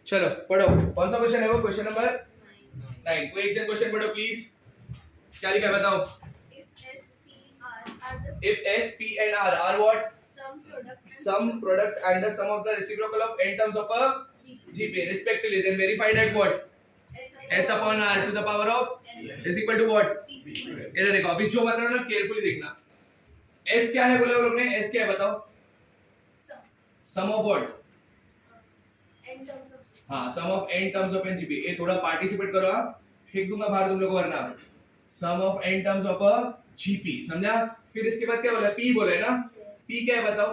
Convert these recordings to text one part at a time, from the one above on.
चलो पढ़ो, कौन सा क्वेश्चन है वो? Question number 9। कोई एक जन क्वेश्चन पढ़ो प्लीज। क्या लिखा है बताओ? If S, P and R are what? Some product and the sum of the reciprocal of n terms of a GP respectively, then verify that what? S upon R to the power of is equal to what? इधर देखो, अभी जो बता रहा हूं ना carefully देखना। S क्या है बोले वो लोग ने? S क्या है बताओ? Sum of what? हाँ, sum of n terms of n GP। ये थोड़ा पार्टिसिपेट करो, हाँ फेंक दूंगा बाहर तुम लोग को वरना। Sum of n terms of a GP, समझा? फिर इसके बाद क्या बोला? P बोला है ना? P क्या है बताओ?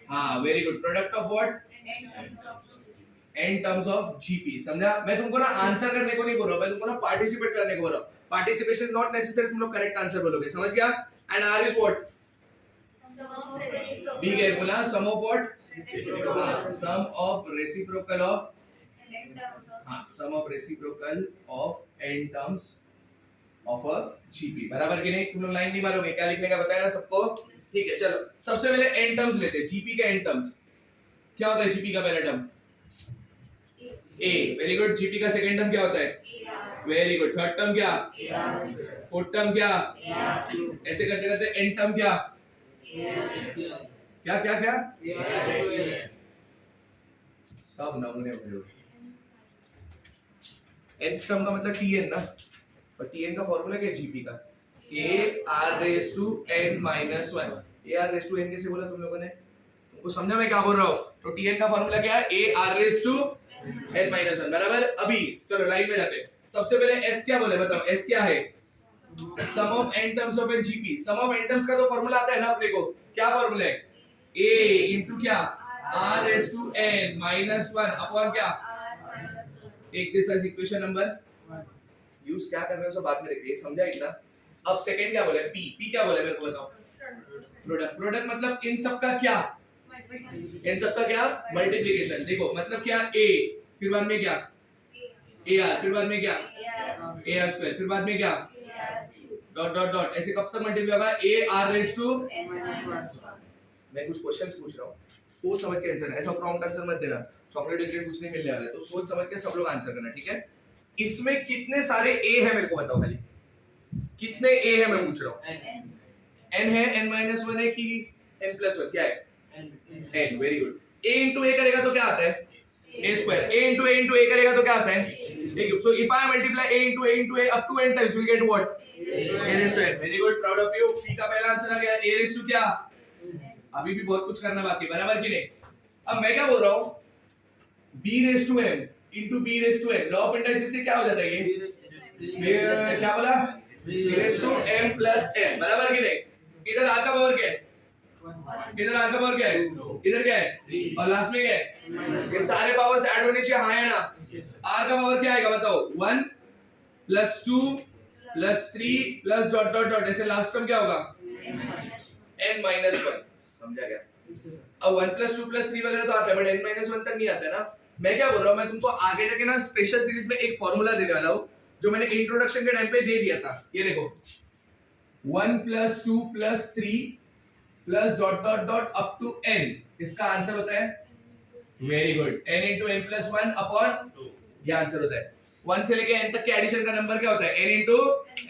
हाँ very good, product of what? n terms of GP, समझा? मैं तुमको ना आंसर करने को नहीं बोल रहा हूं, मैं तुमको ना पार्टिसिपेट करने को बोल रहा हूं। पार्टिसिपेशन इज नॉट नेसेसरी, तुम लोग करेक्ट आंसर बोलोगे, समझ गया? And R is what? Be careful, हां sum of what? Sum of reciprocal of, हां sum of reciprocal of n terms of a GP, बराबर कि नहीं? तुम लोग लाइन नहीं मारोगे, क्या लिखने का बताया ना सबको? ठीक है चलो, सबसे पहले n टर्म्स लेते हैं। GP का n टर्म्स क्या होता है? GP का पहला term A, very good. GP का सेकंड टर्म क्या होता है? Very good. थर्ड टर्म क्या? फोर्थ टर्म क्या? ऐसे करते करते n टर्म क्या? क्या क्या क्या? सब नमूने भरे। n टर्म का मतलब Tn ना, और Tn का फॉर्मूला क्या है GP का? A r raised to n minus 1। A r raised to n कैसे बोला तुम लोगों ने? तुमको समझा मैं क्या बोल रहा हूँ? तो Tn का फॉर्मूला क्या है? A r raised to n minus 1, बराबर। अभी चलो लाइन में जाते हैं। सबसे पहले S क्या बोले बताओ? S क्या है? Sum of n terms of n GP। Sum of n terms का तो फॉर्मूला आता है ना अपने को, क्या फॉर्मूला है? A into क्या? r raised to n minus 1 upon क्या? एक this as equation number 1। Use क्या कर रहे हो सब बाद में रखिए, समझा इतना? अब सेकंड क्या बोले? P क्या बोले मेरे को बताओ? प्रोडक्ट। प्रोडक्ट मतलब इन सब का क्या? इन सब का क्या? मल्टीप्लिकेशन। देखो मतलब क्या? A फिर बाद में क्या? AR फिर बाद में क्या? AR स्क्वायर फिर बाद में क्या? डॉट डॉट डॉट, ऐसे कब तक मल्टीप्लाई होगा? AR raise to. मैं कुछ क्वेश्चंस पूछ रहा हूँ, सोच समझ के आंसर, ऐसा प्रॉम्प्ट आंसर मत देना, चॉकलेट विकेट कुछ नहीं मिलने वाला है, तो सोच समझ के सब लोग आंसर करना, ठीक है? इसमें कितने सारे A है मेरे को बताओ खाली, कितने A है मैं पूछ रहा हूँ? N है, n-1 है कि n+1? क्या है? n, very good. A into A करेगा तो क्या आता है? A square। A into A into A करेगा तो क्या आता है? A cube। So if I multiply A into A into A up to n times, we'll get what? A raised to n। Very good, proud of you। P का पहला answer आ गया। A raised to क्या? अभी भी बहुत कुछ करना बाकी, बराबर कि नहीं? अब मैं क्या बोल रहा हूँ? B raised to m into B raised to n, law of induction से क्या हो जाता है ये? क्या बोला? B raised to m plus n, बराबर कि नहीं? इधर r का पावर क्या है? इधर r का पावर क्या है? इधर क्या है? और लास्ट में क्या है? ये सारे पावर्स ऐड होने चाहिए, हाँ या ना? r का पावर क्या आएगा बताओ? 1 plus 2 plus 3 plus dot dot dot, ऐसे लास्ट टर्म क्या होगा? n-1। समझा क्या? अब 1 plus 2 plus 3 वगैरह तो आता है, बट n-1 तक नहीं आता है ना। मैं क्या बोल रहा हूँ, मैं तुमको आगे जाके ना स्पेशल सीरीज में एक फॉर्मूला देने वाला हूँ जो मैंने इंट्रोडक्शन के टाइम पे दे दिया था। ये देखो 1 plus 2 plus 3 plus dot dot dot up to n, इसका आंसर होता है very good n into n plus 1 upon 2, ये आंसर होता है। 1 से लेके n तक के एडिशन का नंबर क्या होता है? n into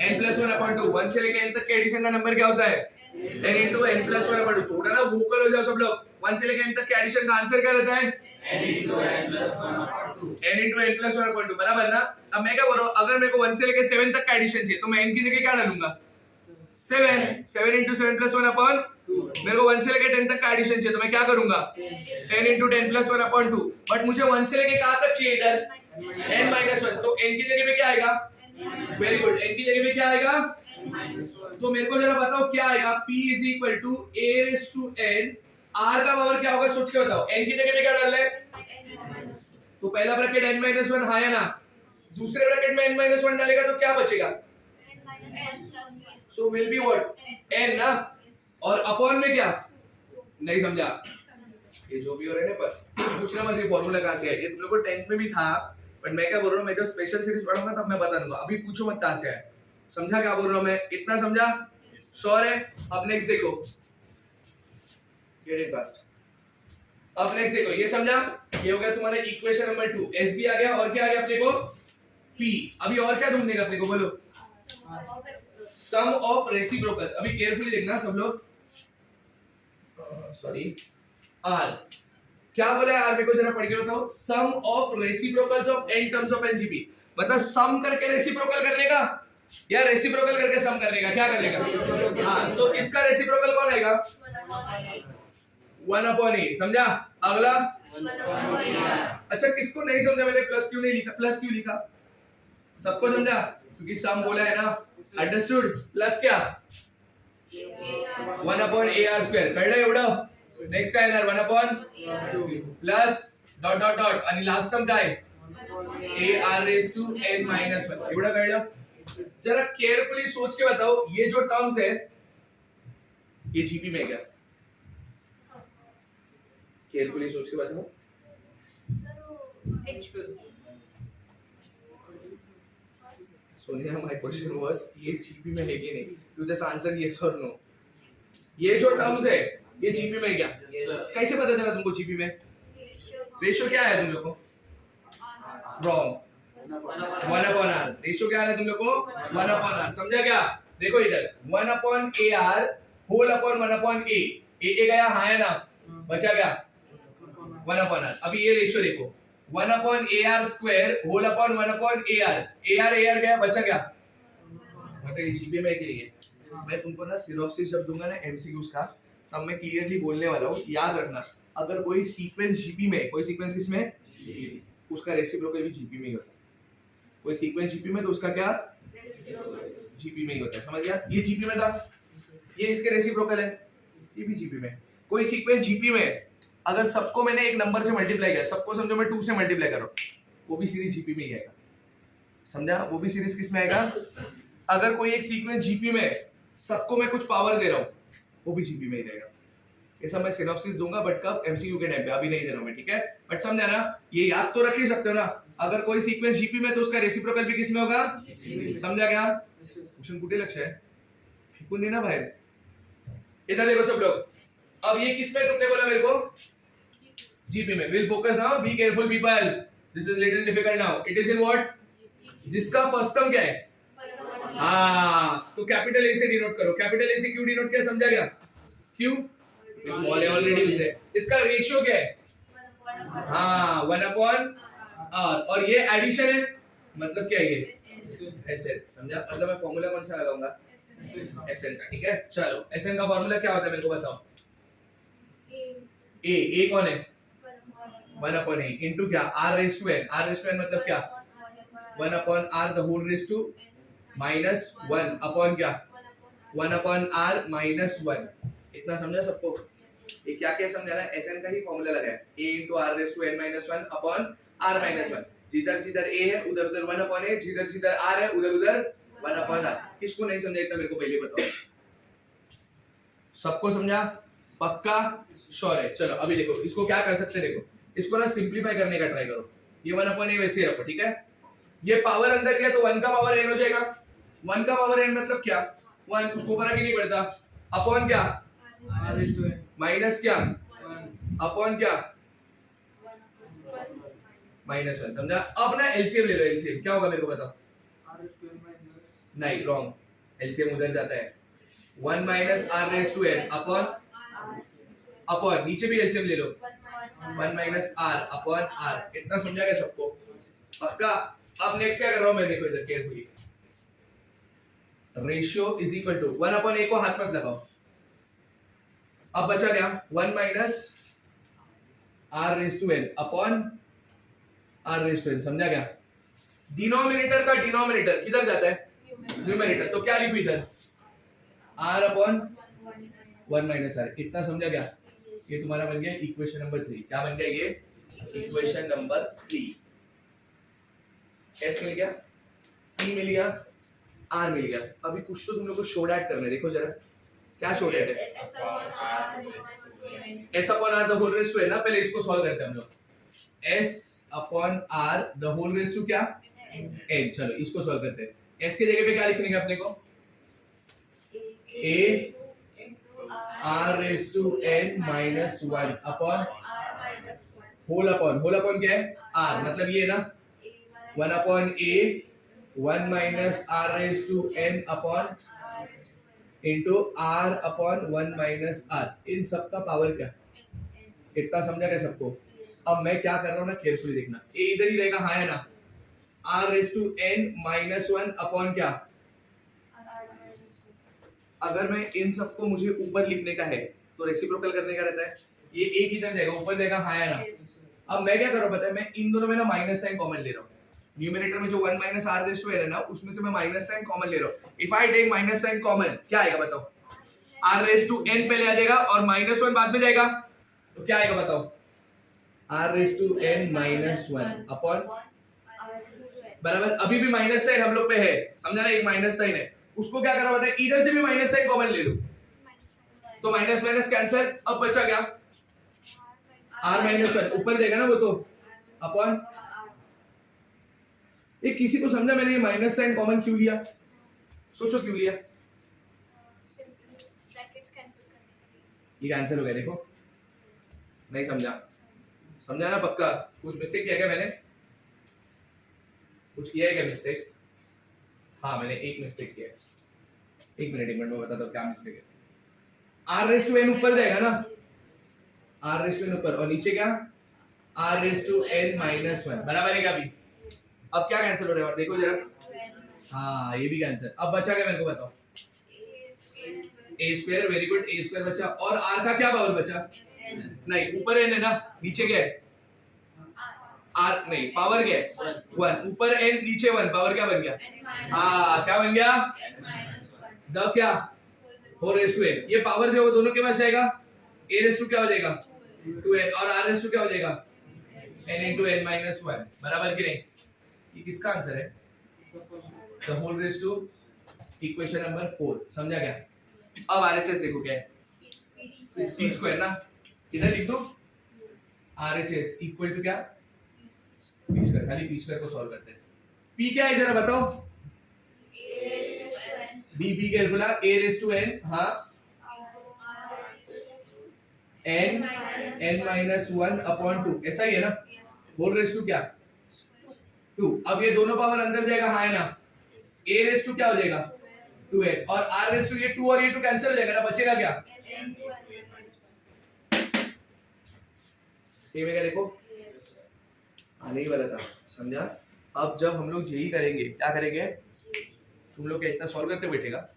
n plus 1 upon 2। 1 से लेके n तक के एडिशन का नंबर क्या होता है? n into n plus 1 upon 2। थोड़ा ना वोकल हो जाओ सब लोग। 1 से लेके n तक के एडिशन का आंसर क्या रहता है? n into n plus 1 upon 2। n into n plus 1 upon 2, बराबर ना? अब मैं क्या बोल रहा हूँ, अगर मेरे को 1 से लेके 7 तक का एडिशन चाहिए तो मैं n की जगह क्या डालूंगा? 7 into 7 plus 1 upon 2। मेरे को 1 से लेके 10 तक का एडिशन चाहिए तो मैं क्या करूंगा? 10 into 10 plus 1 upon 2। बट मुझे 1 से लेके कहां तक चाहिए? इधर n-1, तो n की जगह पे क्या आएगा? वेरी गुड, n की जगह पे क्या आएगा? तो मेरे को जरा बताओ क्या आएगा? P is equal to A raised to n, R का पावर क्या होगा सोच के बताओ। n की जगह पे क्या डालना है? तो पहला ब्रैकेट n-1 हाँ या ना? दूसरे ब्रैकेट में n-1 डालेगा तो क्या बचेगा? So will be what? n ना, और अपॉन में क्या? नहीं समझा? ये जो भी हो रहा है ना, पर पूछना मत ये फॉर्मूला कहां से है, ये तुम लोगों को 10th में भी था, बट मैं क्या बोल रहा हूँ, मैं जब स्पेशल सीरीज पढ़ूंगा तब मैं बता दूंगा, अभी पूछो मत कहां से है। समझा क्या बोल रहा हूँ मैं? इतना समझा? श्योर है? अब नेक्स्ट देखो, गेट इट फास्ट। अब नेक्स्ट देखो, ये समझा? ये हो गया तुम्हारा इक्वेशन नंबर 2। एस बी आ गया और क्या आ गया अपने को पी। अभी और क्या ढूंढने का अपने को बोलो? सम ऑफ रेसिप्रोकल्स। अभी केयरफुली देखना सब लोग, सॉरी आर क्या बोला है? आर मेरे को जरा पढ़ के बताओ। Sum of reciprocals of n terms of an GP, मतलब सम करके रेसिप्रोकल करने का या रेसिप्रोकल करके सम करने का, क्या करने का? हाँ, तो इसका रेसिप्रोकल कौन आएगा? 1/a। समझा? अगला अच्छा, किसको नहीं समझा मैंने प्लस क्यों नहीं लिखा? प्लस क्यों लिखा? सबको समझा? क्योंकि सम बोला है ना, अंडरस्टूड। प्लस क्या? 1/ar²। कळलं एवढं? नेक्स्ट काय येणार? 1/2 प्लस डॉट डॉट डॉट आणि लास्ट टर्म काय? ar⁻n−1। एवढं कळलं? जरा केयरफुली सोच के बताओ, ये जो टर्म्स है ये जीपी में क्या? केयरफुली सोच के बताओ। सोनिया, माय क्वेश्चन वाज ये जीपी में है कि नहीं? यू जस्ट आंसर यस और नो। ये जो टर्म्स है ये जीपी में क्या? कैसे पता चला तुमको जीपी में? रेशियो क्या है तुम लोग को? रॉन्ग। 1/r। रेशियो क्या है तुम लोग को? 1/r। समझा क्या? देखो इधर 1/ar होल अपॉन 1/a। ए गया, हाँ है ना, बचा क्या? 1/r। अभी ये रेशियो देखो 1/ar² whole upon 1/ar। ar गया, बचा क्या? मतलब ये जीपी में के लिए मैं तुमको ना सिनॉप्सिस जब दूंगा ना एमसीक्यूज का, तब मैं क्लियरली बोलने वाला हूँ। याद रखना, अगर कोई सीक्वेंस जीपी में, कोई सीक्वेंस किसमें? उसका रेसिप्रोकल भी जीपी में ही होता है। कोई सीक्वेंस जीपी में तो उसका क्या? जीपी में ही होता है। समझ गया? ये जीपी में था, ये इसके रेसिप्रोकल है, ये भी जीपी में। कोई सीक्वेंस जीपी में अगर सबको मैंने एक नंबर से मल्टीप्लाई किया, सबको समझो मैं 2 से मल्टीप्लाई कर रहा हूं, वो भी सीरीज जीपी में ही आएगा। समझा? वो भी सीरीज किस में आएगा? अगर कोई एक सीक्वेंस जीपी में सबको मैं कुछ पावर दे रहा हूं, वो भी जीपी में ही रहेगा। ये सब मैं सिनॉप्सिस दूंगा, बट कब? एमसीक्यू के टाइम पे, अभी नहीं दे रहा हूं मैं, ठीक है? बट समझा ना? ये याद तो रख ही सकते हो ना, अगर कोई सीक्वेंस जीपी में तो उसका रेसिप्रोकल भी किस में होगा? समझा क्या? क्वेश्चन कुठे लक्ष है? फेकून देना बाहर। इधर देखो सब लोग, अब ये किस में तुमने बोला मेरे को? जीपी में। Will focus now, be careful people, this is little difficult now. It is in what? जिसका फर्स्ट टर्म क्या है? हाँ, तो कैपिटल ए से डिनोट करो। कैपिटल ए से क्यों डिनोट किया? समझा क्या? क्यों? स्मॉल ए ऑलरेडी यूज है। इसका रेशियो क्या है? हाँ, 1/r। और ये एडिशन है, मतलब क्या है ये? एसएन। समझा? मतलब मैं फॉर्मूला कौन सा लगाऊंगा? एसएन का, ठीक है? चलो, एसएन का फॉर्मूला क्या होता है मेरे को बताओ? ए कौन है? 1/a इनटू क्या? r⁻n। r⁻n मतलब क्या? 1/r the whole raise to -1 upon क्या? 1/r-1। इतना समझा सबको? ये क्या क्या समझाना है? एसएन का ही फॉर्मूला लगाया, a * r⁻n-1 अपॉन r-1। जिधर जिधर a है उधर उधर 1/a, जिधर जिधर r है उधर उधर 1/r। किसको नहीं समझा इतना मेरे को पहले बताओ? सबको समझा? पक्का? श्योर है? चलो अभी देखो, इसको क्या कर सकते हैं, देखो इसको ना सिंपलीफाई करने का ट्राई करो। ये 1/a वैसे रखो, ठीक है? ये पावर अंदर गया तो 1 का पावर n हो जाएगा। 1 का पावर n मतलब क्या? 1, उसको फर्क ही नहीं पड़ता। अपॉन क्या? माइनस क्या? अपॉन क्या? -1। समझा? अब ना एलसीएम ले लो। एलसीएम क्या होगा मेरे को बताओ? नहीं, रॉन्ग। एलसीएम उधर जाता है। 1 - r⁻n अपॉन नीचे भी एलसीएम ले लो, 1 - r अपॉन r। इतना समझा क्या सबको? पक्का? अब नेक्स्ट क्या कर रहा हूं मैं, देखो इधर carefully. Ratio is equal to 1/a को हाथ मत लगाओ। अब बचा क्या? 1 - r⁻n अपॉन r⁻n। समझा क्या? डिनोमिनेटर का डिनोमिनेटर किधर जाता है? न्यूमरेटर। तो क्या लिखूं इधर? r upon 1 - r। इतना समझा क्या? ये तुम्हारा बन गया इक्वेशन नंबर 3। क्या बन गया ये? Equation number 3। s मिल गया, t मिल गया, r मिल गया। अभी कुछ तो तुम लोग को शो डैट करना है। देखो जरा, क्या शो डैट है? s upon r the whole raise to है ना। पहले इसको सॉल्व करते हैं हम लोग। s upon r the whole raise to क्या? n। चलो इसको सॉल्व करते हैं। s के जगह पे क्या लिखने का अपने को? a r⁻n-1 upon whole upon क्या है r, मतलब ये ना 1 upon a 1 minus r raise to n upon into r upon 1 minus r, इन सब का पावर क्या, इतना समझा क्या सबको? अब मैं क्या कर रहा हूँ ना, केयरफुली देखना, a इधर ही रहेगा, हाँ है ना, r raise to n minus 1 upon क्या, अगर मैं इन सबको मुझे ऊपर लिखने का है तो रेसिप्रोकल करने का रहता है, ये एक इधर जाएगा ऊपर जाएगा, हाँ है ना। अब मैं क्या कर रहा हूँ पता है, मैं इन दोनों में ना माइनस साइन कॉमन ले रहा हूँ, न्यूमरेटर में जो 1 minus r raise to n है ना, उसमें से मैं माइनस साइन कॉमन ले रहा हूँ। If I take minus sign common, क्या आएगा बताओ? r रेज़ टू n पहले आ जाएगा और माइनस 1 बाद में जाएगा, तो क्या आएगा बताओ? r raise to n minus 1 upon, बराबर, अभी भी माइनस साइन हम लोग पे है, समझा ना, एक माइनस साइन है, उसको क्या करा बताए, इधर से भी माइनस साइन कॉमन ले लो, तो माइनस माइनस कैंसिल, अब बचा क्या, r माइनस 1 ऊपर देगा ना वो, तो अपॉन, ये किसी को समझा मैंने ये माइनस साइन कॉमन क्यों लिया? सोचो क्यों लिया? ये कैंसिल हो गया, देखो नहीं समझा, समझा ना पक्का? कुछ मिस्टेक किया क्या मैंने? कुछ किया है क्या मिस्टेक? हाँ मैंने एक मिस्टेक किया है, एक मिनट में बताता हूँ क्या मिस्टेक है। r रेज़ टू n ऊपर जाएगा ना, r रेज़ टू n ऊपर, और नीचे क्या, r raise to n minus 1, बराबर है क्या? अभी अब क्या कैंसिल हो रहा है और देखो जरा, हाँ ये भी कैंसिल, अब बचा क्या मेरे को बताओ? a square, very good, a square बचा, और r का क्या पावर बचा? नहीं, ऊपर n है ना, नीचे क्या है? r नहीं, पावर क्या है? 1, ऊपर n नीचे 1, पावर क्या बन गया? हाँ क्या बन गया? द क्या, होल रेज़ टू n, ये पावर जो वो दोनों के पास जाएगा, a रेज़ टू क्या हो जाएगा 2n, और r रेज़ टू क्या हो जाएगा n into n minus 1, बराबर कि नहीं? ये किसका आंसर है? The whole raise to equation number 4, समझा क्या? अब RHS देखो क्या है, p स्क्वायर ना, इधर लिख दो RHS इक्वल टू क्या, p स्क्वायर, खाली p स्क्वायर को सॉल्व करते हैं। p क्या है जरा बताओ? b careful, a raise to n, हाँ n माइनस 1 अपॉन 2, ऐसा ही है ना, होल रेज़ टू क्या 2, अब ये दोनों पावर अंदर जाएगा, हाँ है ना, a रेज़ टू क्या हो जाएगा 2n, और r रेज़ टू ये 2 और ये 2 कैंसिल हो जाएगा ना, बचेगा क्या? ये में क्या देखो, आने ही वाला था, समझा? अब जब हम लोग जेई करेंगे, क्या करेंगे? तुम लोग क्या इतना सॉल्व करते बैठेगा?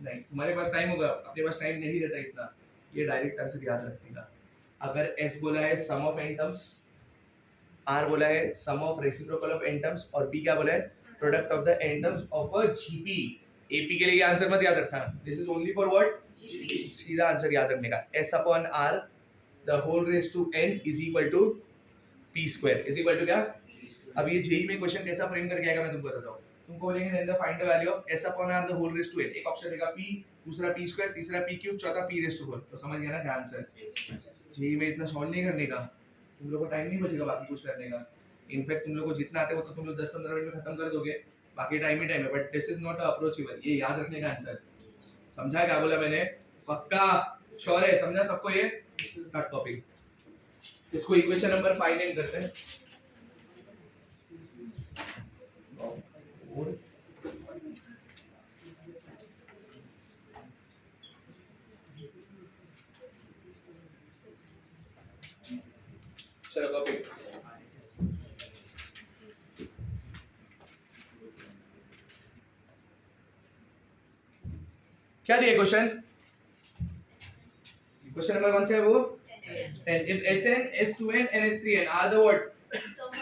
नहीं, तुम्हारे पास टाइम होगा, अपने पास टाइम नहीं रहता इतना, ये डायरेक्ट आंसर याद रखने का। अगर s बोला है sum of n terms, r बोला है sum of reciprocal of n terms, और p क्या बोला है product of the n terms of a gp, ap के लिए ये आंसर मत याद रखना, this is only for what, सीधा आंसर याद रखने का, s upon r the whole raise to n is equal to p square, is equal to क्या? अब ये जेई में क्वेश्चन कैसा फ्रेम करके आएगा मैं तुमको बताता हूँ, तुमको बोलेंगे then the find the value of s upon r the whole raise to n, एक ऑप्शन देगा p, दूसरा p स्क्वायर, तीसरा p क्यूब, चौथा p रेज़ टू 4, तो समझ गया ना क्या आंसर? जेई में इतना सॉल्व नहीं करने का, तुम लोगों को टाइम नहीं बचेगा बाकी कुछ करने का, इनफैक्ट तुम लोग को जितना आते हो तो तुम लोग 10-15 मिनट में खत्म कर दोगे, बाकी टाइम ही टाइम है, but this is not approachable, ये याद रखने का आंसर, समझा क्या बोला मैंने? पक्का श्योर है, समझा सबको? ये स्टार्ट टॉपिक, इसको इक्वेशन नंबर 5 नेम करते हैं। चलो कॉपी, क्या दिया क्वेश्चन? क्वेश्चन नंबर कौन सा है वो? 10. If Sn, S2n and S3n are the what?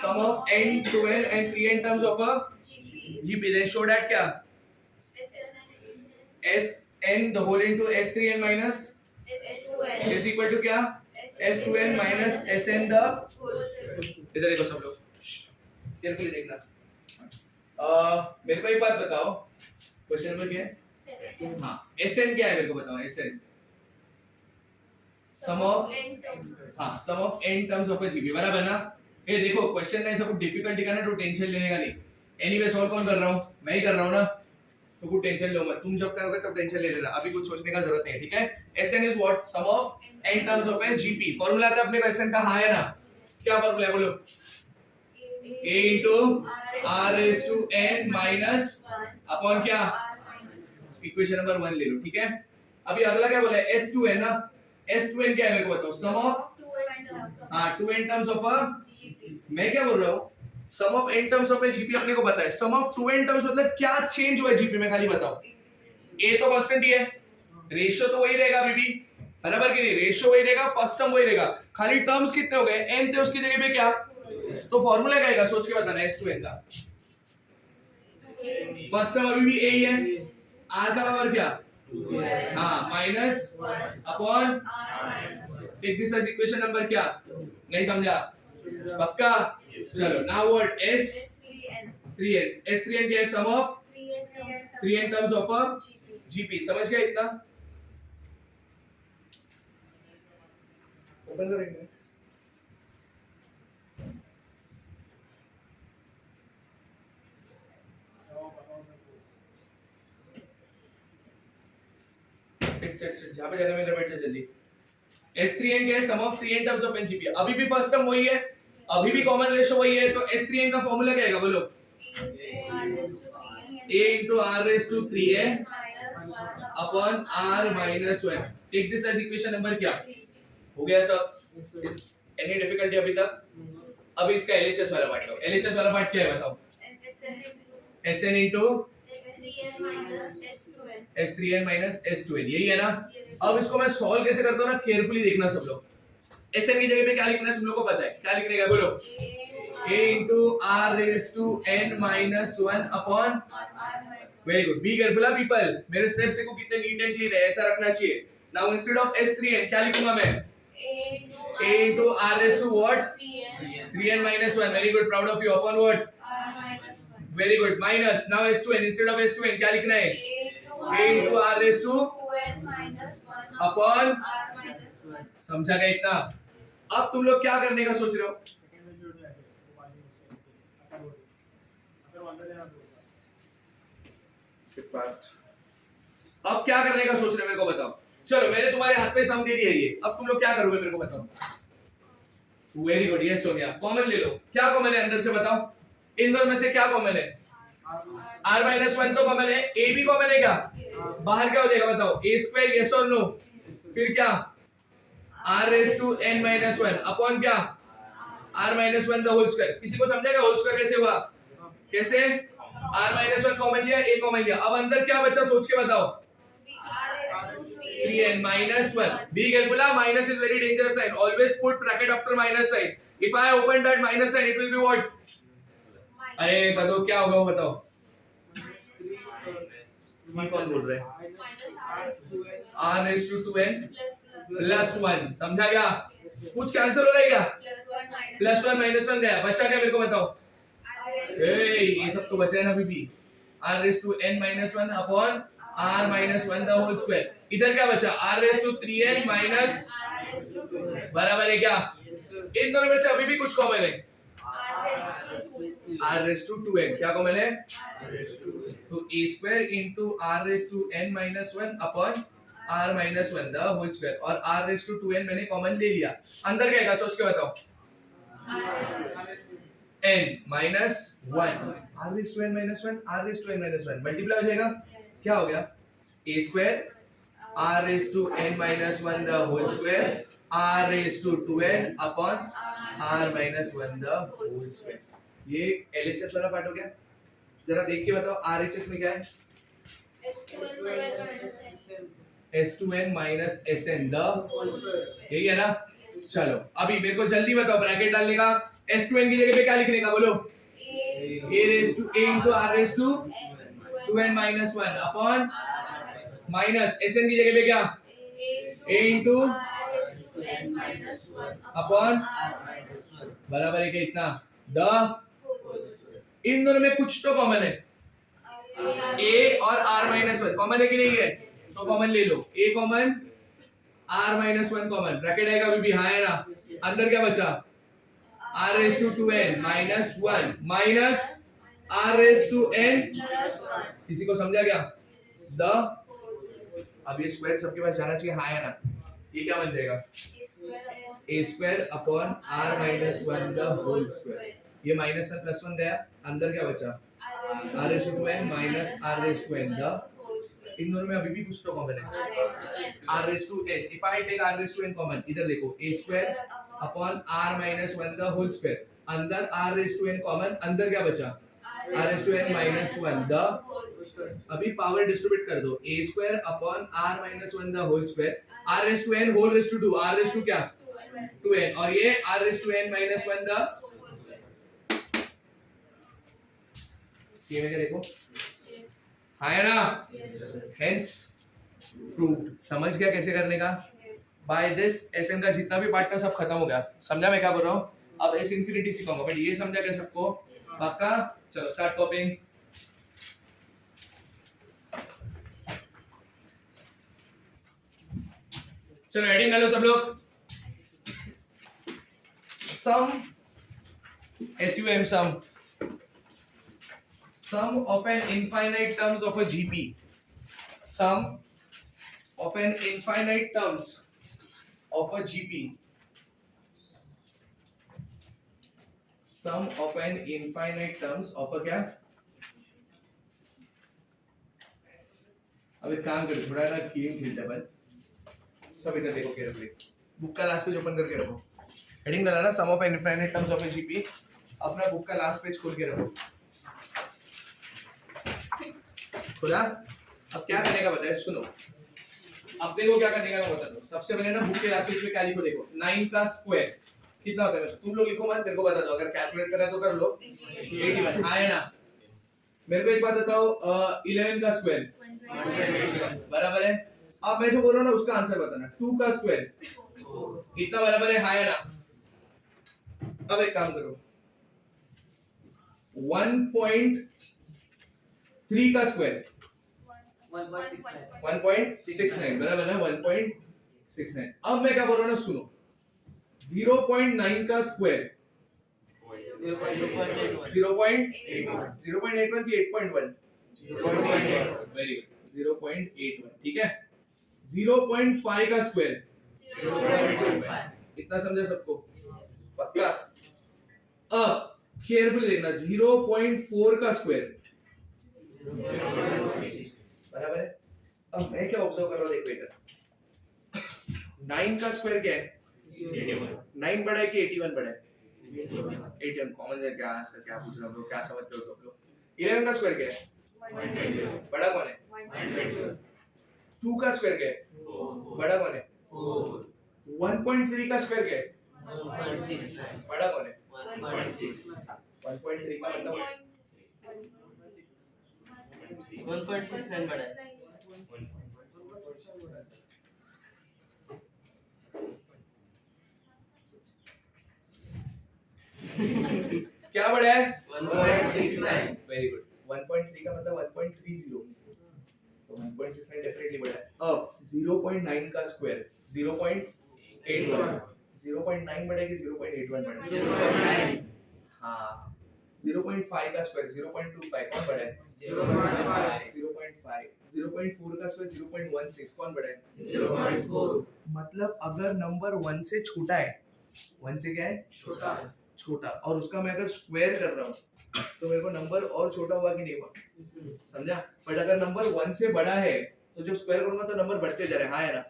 Sum of n, 2n and 3n terms of a GP, then show that क्या? Sn the whole into S3n minus is equal to क्या? S2n minus Sn the, इधर देखो सब लोग, carefully देखना। मेरे को एक बात बताओ, क्वेश्चन नंबर क्या है? हाँ, Sn क्या है मेरे को बताओ? Sn सम ऑफ, हाँ sum of n terms of a GP, बराबर ना? ये देखो क्वेश्चन ऐसा कुछ डिफिकल्ट दिखा ना, तो टेंशन लेने का नहीं, एनीवे सॉल्व कौन कर रहा हूँ? मैं ही कर रहा हूँ ना, तो कुछ टेंशन लो मत, तुम जब करोगे तब टेंशन ले लेना, अभी कुछ सोचने का जरूरत नहीं है, ठीक है। Sn is what, sum of n terms of a GP. Formula था अपने को Sn का, हाँ है ना, क्या फार्मूला है बोलो, a into r raised to n minus upon क्या, इक्वेशन नंबर 1 ले लो, ठीक है। अभी अगला क्या बोला है, S2n ना, S2n क्या है मेरे को बताओ, सम ऑफ, हाँ 2n टर्म्स ऑफ अ, मैं क्या बोल रहा हूँ, sum of n terms of a GP अपने को पता है, सम ऑफ 2n टर्म्स मतलब क्या चेंज हुआ है जीपी में, खाली बताओ। a तो कांस्टेंट ही है, रेशियो तो वही रहेगा अभी भी, बराबर कि नहीं, रेशियो वही रहेगा, फर्स्ट टर्म वही रहेगा, खाली टर्म्स कितने हो गए, n थे, उसकी जगह पे क्या, तो फार्मूला क्या आएगा, सोच के बताना, S2n का फर्स्ट टर्म अभी भी a ही है, r का पावर क्या, हाँ minus upon, take this as equation number क्या, नहीं समझा, पक्का, चलो नाउ व्हाट, S3n, S3n क्या है, sum of 3n terms of a GP, समझ गए इतना, ओपन करेंगे। सेट जहां पे जाना मेरे बैठ जा जल्दी। S3n क्या है, sum of 3n terms of an GP, अभी भी फर्स्ट टर्म वही है, अभी भी कॉमन रेशियो वही है, तो S3n का फार्मूला क्या आएगा बोलो, a into r raised to 3n upon r minus 1, take this as equation number क्या, हो गया सब, एनी डिफिकल्टी अभी तक। अब इसका LHS वाला पार्ट लो, LHS वाला पार्ट क्या है बताओ, Sn into S3n minus S2n, यही है ना। अब इसको मैं सॉल्व कैसे करता हूँ ना, केयरफुली देखना सब लोग, Sn की जगह पे क्या लिखना है तुम लोग को पता है, क्या लिखने का बोलो, a into r raised to n minus 1 upon, very good, be careful people, मेरे स्टेप्स देखो कितने नीट एंड क्लीन है, ऐसा रखना चाहिए। नाउ इंस्टेड ऑफ S3n क्या लिखूंगा मैं, a into r raised to what, 3n minus 1, very good, proud of you, upon what, very good, minus, now S2n, instead of S2n क्या लिखना है, a into r raised to upon, समझा गया इतना। अब तुम लोग क्या करने का सोच रहे हो, फास्ट, अब क्या करने का सोच रहे हो मेरे को बताओ, चलो मैंने तुम्हारे हाथ पे सम दे दिया ये, अब तुम लोग क्या करोगे मेरे को बताओ, वेरी गुड, यस हो गया, कॉमन ले लो, क्या कॉमन है अंदर से बताओ, इन दोनों में से क्या कॉमन है, r minus 1 तो कॉमन है, a भी कॉमन है क्या, बाहर क्या हो जाएगा बताओ, a स्क्वायर, यस और नो, फिर क्या, r raised to n minus 1 upon क्या, r minus 1 the whole square, किसी को समझेगा होल स्क्वायर कैसे हुआ, कैसे, r minus 1 कॉमन लिया, a कॉमन लिया, अब अंदर क्या बचा सोच के बताओ, 3n minus 1, be careful, minus is very dangerous sign, always put bracket after minus sign, if I open that minus sign it will be what, अरे बताओ क्या होगा वो बताओ, ये कौन बोल रहा है, r raised to 2n plus 1, समझा क्या, कुछ कैंसिल हो रहा है क्या, प्लस 1 माइनस 1 गया, बचा क्या मेरे को बताओ, ये सब तो बचा है ना अभी भी, r raised to n minus 1 upon r minus 1 the whole square, इधर क्या बचा, r raised to 3n minus, बराबर है क्या, इन दोनों में से अभी भी कुछ कॉमन है, r raised to 2n क्या कॉमन है, तो a square into r raised to n minus 1 upon r minus 1 the whole square, और r raised to 2n मैंने कॉमन ले लिया, अंदर क्या आएगा सोच के बताओ, n minus 1, r raised to n minus 1, r raised to n minus 1 multiply हो जाएगा, क्या हो गया, a square r raised to n minus 1 the whole square r raised to 2n upon r minus 1 the whole square, ये LHS वाला part हो गया, जरा देख के बताओ RHS में क्या है, S2n minus Sn the, यही है ना, चलो अभी मेरे को जल्दी बताओ ब्रैकेट डालने का, S2n की जगह पे क्या लिखने का बोलो, a raised to a into r raised to 2n minus 1 upon minus Sn की जगह पे क्या, a into अपॉन, बराबर है क्या इतना, द, इन दोनों में कुछ तो कॉमन है, a और r minus 1 कॉमन है कि नहीं है, तो कॉमन ले लो, a common, r minus 1 common, bracket आएगा अभी भी, हाँ है ना, अंदर क्या बचा, r raised to 2n minus 1 minus r raise to n +1 किसी को समझा क्या द अब ये स्क्वायर सबके पास जाना चाहिए हाँ या ना ये क्या बन जाएगा a square upon r minus 1 the whole square ये माइनस 1 प्लस 1 गया अंदर क्या बचा r raise to n minus r raise to n the इन दोनों में अभी भी कुछ तो कॉमन है r raise to n if I take r raise to n common इधर देखो a square upon r minus 1 the whole square अंदर r raise to n common अंदर क्या बचा r raise to n minus 1 the अभी power distribute कर दो a square upon r minus 1 the whole square r raise to n whole raise to 2 r raise to क्या 2n और ये r raise to n minus 1 the सी में क्या देखो हाँ है ना हेंस प्रूव्ड समझ गया कैसे करने का बाय दिस एसएम का जितना भी पार्ट का सब खत्म हो गया समझा मैं क्या बोल रहा हूँ अब एस इंफिनिटी सिखाऊंगा बट ये समझा क्या सबको पक्का चलो स्टार्ट कॉपिंग चलो हेडिंग डालो सब लोग सम SUM sum of an infinite terms of a GP sum of an infinite terms of a GP sum of an infinite terms of a क्या अब एक काम करो थोड़ा ना गेम खेलते अपन सब इधर देखो केयरफुली बुक का लास्ट पेज ओपन करके रखो हेडिंग डाला ना sum of an infinite terms of a GP अपना बुक का लास्ट पेज खोल के रखो खुला अब क्या करने का बताए सुनो अपने को क्या करने का मैं बता दूं सबसे पहले ना बुक के लास्ट पेज पे क्या लिखो देखो 9 का स्क्वायर कितना होता है तुम लोग लिखो मत मेरे को बता दो अगर कैलकुलेट करना है तो कर लो 81 आया ना मेरे को एक बात बताओ 11 का स्क्वायर बराबर है अब मैं जो बोल रहा हूँ ना उसका आंसर बताना 2 का स्क्वायर कितना बराबर है हाँ या ना अब एक काम करो 1.3 का स्क्वायर 1.69 बराबर है 1.69 अब मैं क्या बोल रहा हूँ ना सुनो 0.9 का स्क्वायर 0.81 की 8.1 वेरी गुड 0.81 ठीक है 0.5 का स्क्वायर इतना समझा सबको पक्का अब केयरफुली देखना 0.4 का स्क्वायर बराबर है अब मैं क्या ऑब्जर्व कर रहा हूं देखो इधर 9 का स्क्वायर क्या है 9 बड़ा है कि 81 बड़ा है 81 कॉमन है क्या पूछ रहा हूं क्या समझते हो तुम लोग 11 का स्क्वायर क्या है बड़ा कौन है 2 का स्क्वायर क्या है बड़ा कौन है 1.3 का स्क्वायर क्या है बड़ा कौन है 1.3 का मतलब 1.69 बड़ा है क्या बड़ा है 1.69 वेरी गुड 1.3 का मतलब 1.30 तो 1.69 डेफिनेटली बड़ा है अब 0.9 का स्क्वायर 0.81 0.9 बड़ा है कि 0.81 बड़ा है 0.9 हाँ 0.5 का स्क्वायर 0.25 कौन बड़ा है 0.5 0.4 का स्क्वायर 0.16 कौन बड़ा है 0.4 मतलब अगर नंबर 1 से छोटा है 1 से क्या है छोटा और उसका मैं अगर स्क्वायर कर रहा हूँ तो मेरे को नंबर और छोटा हुआ कि नहीं हुआ समझा बट अगर नंबर 1 से बड़ा है तो जब स्क्वायर करूंगा तो नंबर बढ़ते जा रहे हैं हाँ है ना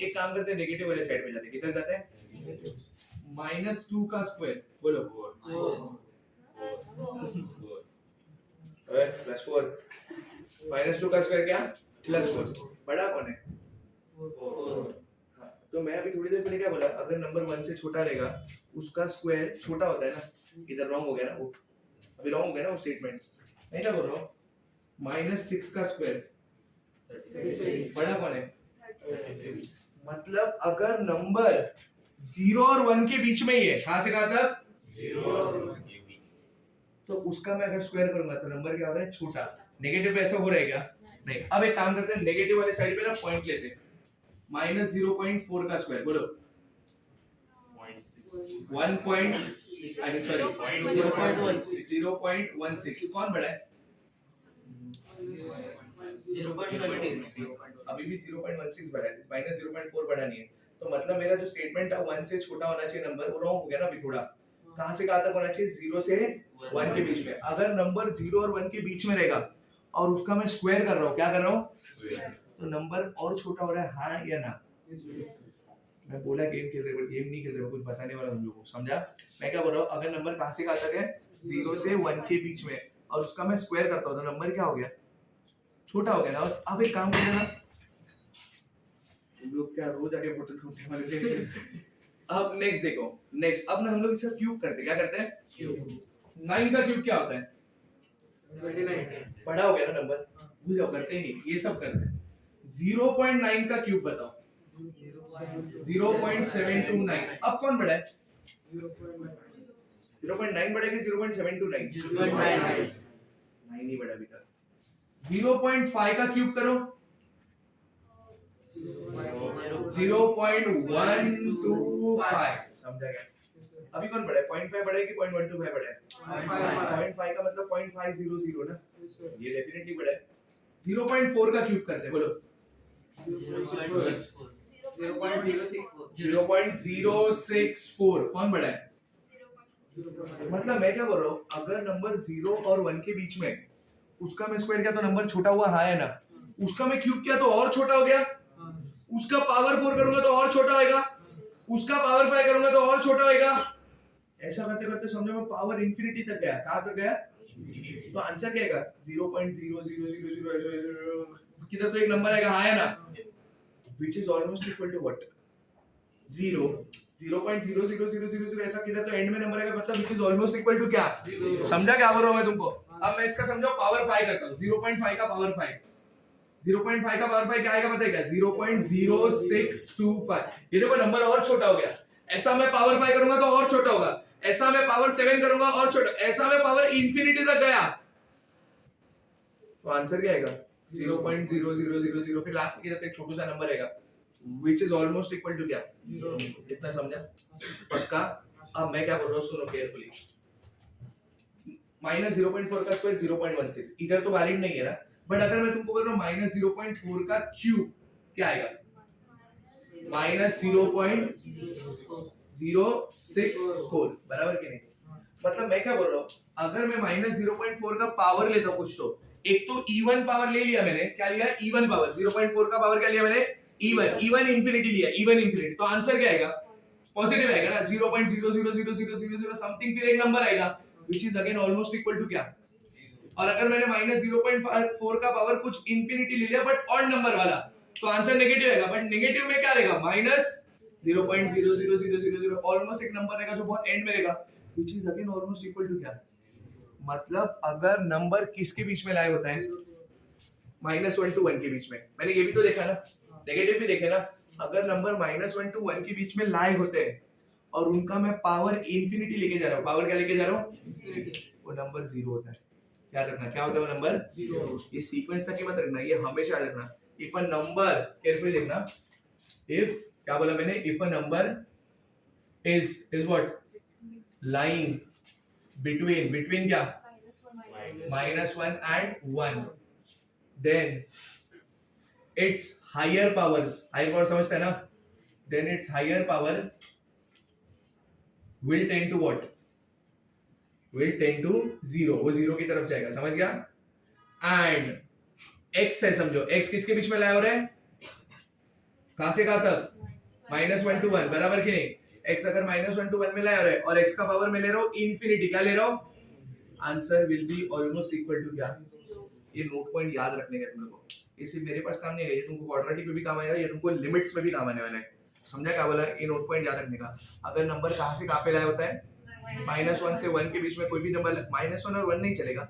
एक काम करते हैं नेगेटिव वाले साइड पे जाते हैं किधर जाते हैं -2 का स्क्वायर बोलो +4 -2 का स्क्वायर क्या +4 बड़ा कौन है तो मैं अभी थोड़ी देर पहले क्या बोला अगर नंबर 1 से छोटा रहेगा उसका स्क्वायर छोटा होता है ना इधर रॉन्ग हो गया ना वो अभी रॉन्ग हो गया ना वो स्टेटमेंट मैं क्या बोल रहा हूँ -6 का स्क्वायर बड़ा कौन है मतलब अगर नंबर 0 और 1 के बीच में ही है कहां से कहां तक 0 और 1 के बीच तो उसका मैं अगर स्क्वायर करूंगा तो नंबर क्या हो रहा है छोटा नेगेटिव पे ऐसा हो रहा है क्या नहीं अब एक काम करते हैं नेगेटिव वाले साइड पे ना पॉइंट लेते हैं -0.4 का स्क्वायर बोलो 1.6 सॉरी 0.16 कौन बड़ा है? 0.16 अभी भी 0.16 बड़ा है, माइनस 0.4 बड़ा नहीं है। तो मतलब मेरा जो स्टेटमेंट था 1 से छोटा होना चाहिए नंबर, वो रॉन्ग हो गया ना अभी थोड़ा। कहां से कहां तक होना चाहिए? 0 से 1 के बीच में। अगर नंबर 0 और 1 के बीच में रहेगा और उसका मैं स्क्वायर कर रहा हूँ, क्या कर रहा हूँ? तो नंबर और छोटा हो रहा है, हाँ या ना? मैं बोला गेम खेल रहे हो, गेम नहीं खेल रहे हो, कुछ बताने वाला तुम लोगों को, समझा? मैं क्या बोल रहा हूँ, अगर नंबर कहां से कहां तक है? 0 से 1 के बीच में, और उसका मैं स्क्वायर करता हूँ तो नंबर क्या हो गया? छोटा हो गया ना। और अब एक काम कर लेना, तुम लोग क्या रोज आके बोतल खोलने वाले थे? अब नेक्स्ट देखो, नेक्स्ट अब ना हम लोग इसका क्यूब करते हैं। क्या करते हैं? क्यूब। 9 का क्यूब क्या होता है? 29 बड़ा हो गया ना नंबर, भूल जाओ, करते ही नहीं, ये सब करते हैं। 0.9 का क्यूब बताओ। 0.729। अब कौन बड़ा है? 0.9 बड़ा है कि 0.729? 0.9 9 ही बड़ा अभी तक। 0.5 का क्यूब करो। 0.125। समझा गया? अभी कौन बड़ा है? 0.5 बड़ा है कि 0.125 बड़ा है? 0.5 का मतलब 0.500 ना, ये डेफिनेटली बड़ा है। 0.4 का क्यूब करते हैं, बोलो। 0.064। कौन बड़ा है? मतलब मैं क्या बोल रहा हूँ, अगर नंबर 0 और 1 के बीच में उसका मैं स्क्वायर किया तो नंबर छोटा हुआ, हाँ है ना? उसका मैं क्यूब किया तो और छोटा हो गया, उसका पावर 4 करूंगा तो और छोटा होएगा, उसका पावर 5 करूंगा तो और छोटा होएगा। ऐसा करते करते समझो मैं पावर इंफिनिटी तक गया। कहां तक गया? तो आंसर क्या आएगा? 0.00000 किधर तो एक नंबर आएगा, हाँ है ना? which is almost equal to what? 0 0.00000 ऐसा किधर तो एंड में नंबर आएगा, मतलब which is almost equal to क्या? समझा क्या बोल रहा हूं मैं तुमको? अब मैं इसका समझाओ पावर 5 करता हूं। 0.5 का पावर 5, 0.5 का पावर 5 क्या आएगा पता है क्या? 0.0625। ये देखो नंबर और छोटा हो गया। ऐसा मैं पावर 5 करूंगा तो और छोटा होगा, ऐसा मैं पावर 7 करूंगा और छोटा, ऐसा मैं पावर इंफिनिटी तक गया। तो आंसर क्या आएगा? 0.0000। फिर लास्ट की तरफ एक छोटा सा नंबर आएगा which is almost equal to क्या? इतना समझा? पक्का? अब मैं क्या बोल रहा हूँ सुनो केयरफुली। माइनस 0.4 का स्क्वायर 0.16, इधर तो वैलिड नहीं है ना, बट अगर मैं तुमको बोल रहा हूँ माइनस 0.4 का क्यूब क्या आएगा? माइनस 0.064, बराबर कि नहीं? मतलब मैं क्या बोल रहा हूँ, अगर मैं माइनस 0.4 का पावर लेता हूँ कुछ, तो एक तो इवन पावर ले लिया मैंने, क्या लिया? Even power. 0.4 का पावर क्या लिया मैंने? इवन इंफिनिटी लिया, इवन इंफिनिटी। तो आंसर क्या आएगा? पॉजिटिव आएगा ना, 0.00000 समथिंग, फिर एक नंबर आएगा which is again almost equal to क्या? और अगर मैंने माइनस 0.4 का पावर कुछ इंफिनिटी ले लिया बट ऑड नंबर वाला, तो आंसर नेगेटिव आएगा। बट नेगेटिव में क्या रहेगा? माइनस 0.00000, ऑलमोस्ट एक नंबर रहेगा जो बहुत एंड में रहेगा which is again almost equal to क्या? मतलब अगर नंबर किसके बीच में लाए होता है? -1 to 1 के बीच में। मैंने ये भी तो देखा ना, नेगेटिव भी देखे ना। अगर नंबर -1 to 1 के बीच में लाए होते हैं और उनका मैं पावर इंफिनिटी लेके जा रहा हूँ, पावर क्या लेके जा रहा हूँ? वो नंबर 0 होता है। याद रखना क्या होता है वो नंबर? 0। ये सीक्वेंस तक ही मत रखना, ये हमेशा याद रखना। इफ अ नंबर, केयरफुली देखना, इफ क्या बोला मैंने? If a number is what? Lying between क्या? -1 and 1, then its higher powers समझते हैं ना? then its higher power will tend to what? will tend to 0, वो 0 की तरफ जाएगा, समझ गया? and x है, समझो x किसके बीच में लाया हो रहा है? कहां से कहां तक? -1 to 1, बराबर कि नहीं? x अगर -1 to 1 में लाया हो रहा है और x का पावर मैं ले रहा हूं इंफिनिटी, क्या ले रहा हूं? Answer will be almost equal to क्या? ये नोट पॉइंट याद रखने का तुम लोगों को, ये सिर्फ मेरे पास काम नहीं है, ये तुमको क्वाड्रेटिक में भी काम आएगा, ये तुमको लिमिट्स में भी काम आने वाला है। समझा क्या बोला? ये नोट पॉइंट याद रखने का। अगर नंबर कहां से कहां पे लाया होता है? -1 से 1 के बीच में कोई भी नंबर, -1 और 1 नहीं चलेगा,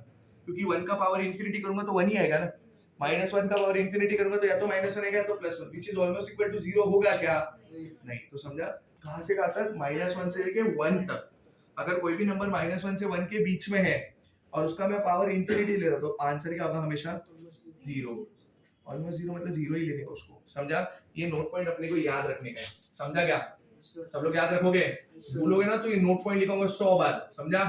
क्योंकि 1 का पावर इंफिनिटी करूंगा तो 1 ही आएगा ना। -1 का पावर इंफिनिटी करूंगा तो या तो -1 आएगा या तो +1, which is almost equal to 0 होगा क्या? नहीं। तो समझा कहां से कहां तक? -1 से लेके 1 तक। अगर कोई भी नंबर -1 से 1 के बीच में है और उसका मैं पावर इंफिनिटी ले रहा हूं, तो आंसर क्या होगा? हमेशा 0। ऑलमोस्ट 0 मतलब 0 ही लेने का उसको, समझा? ये नोट पॉइंट अपने को याद रखने का है, समझा क्या? सब लोग याद रखोगे? भूलोगे ना तो ये नोट पॉइंट लिखाऊंगा 100 बार, समझा?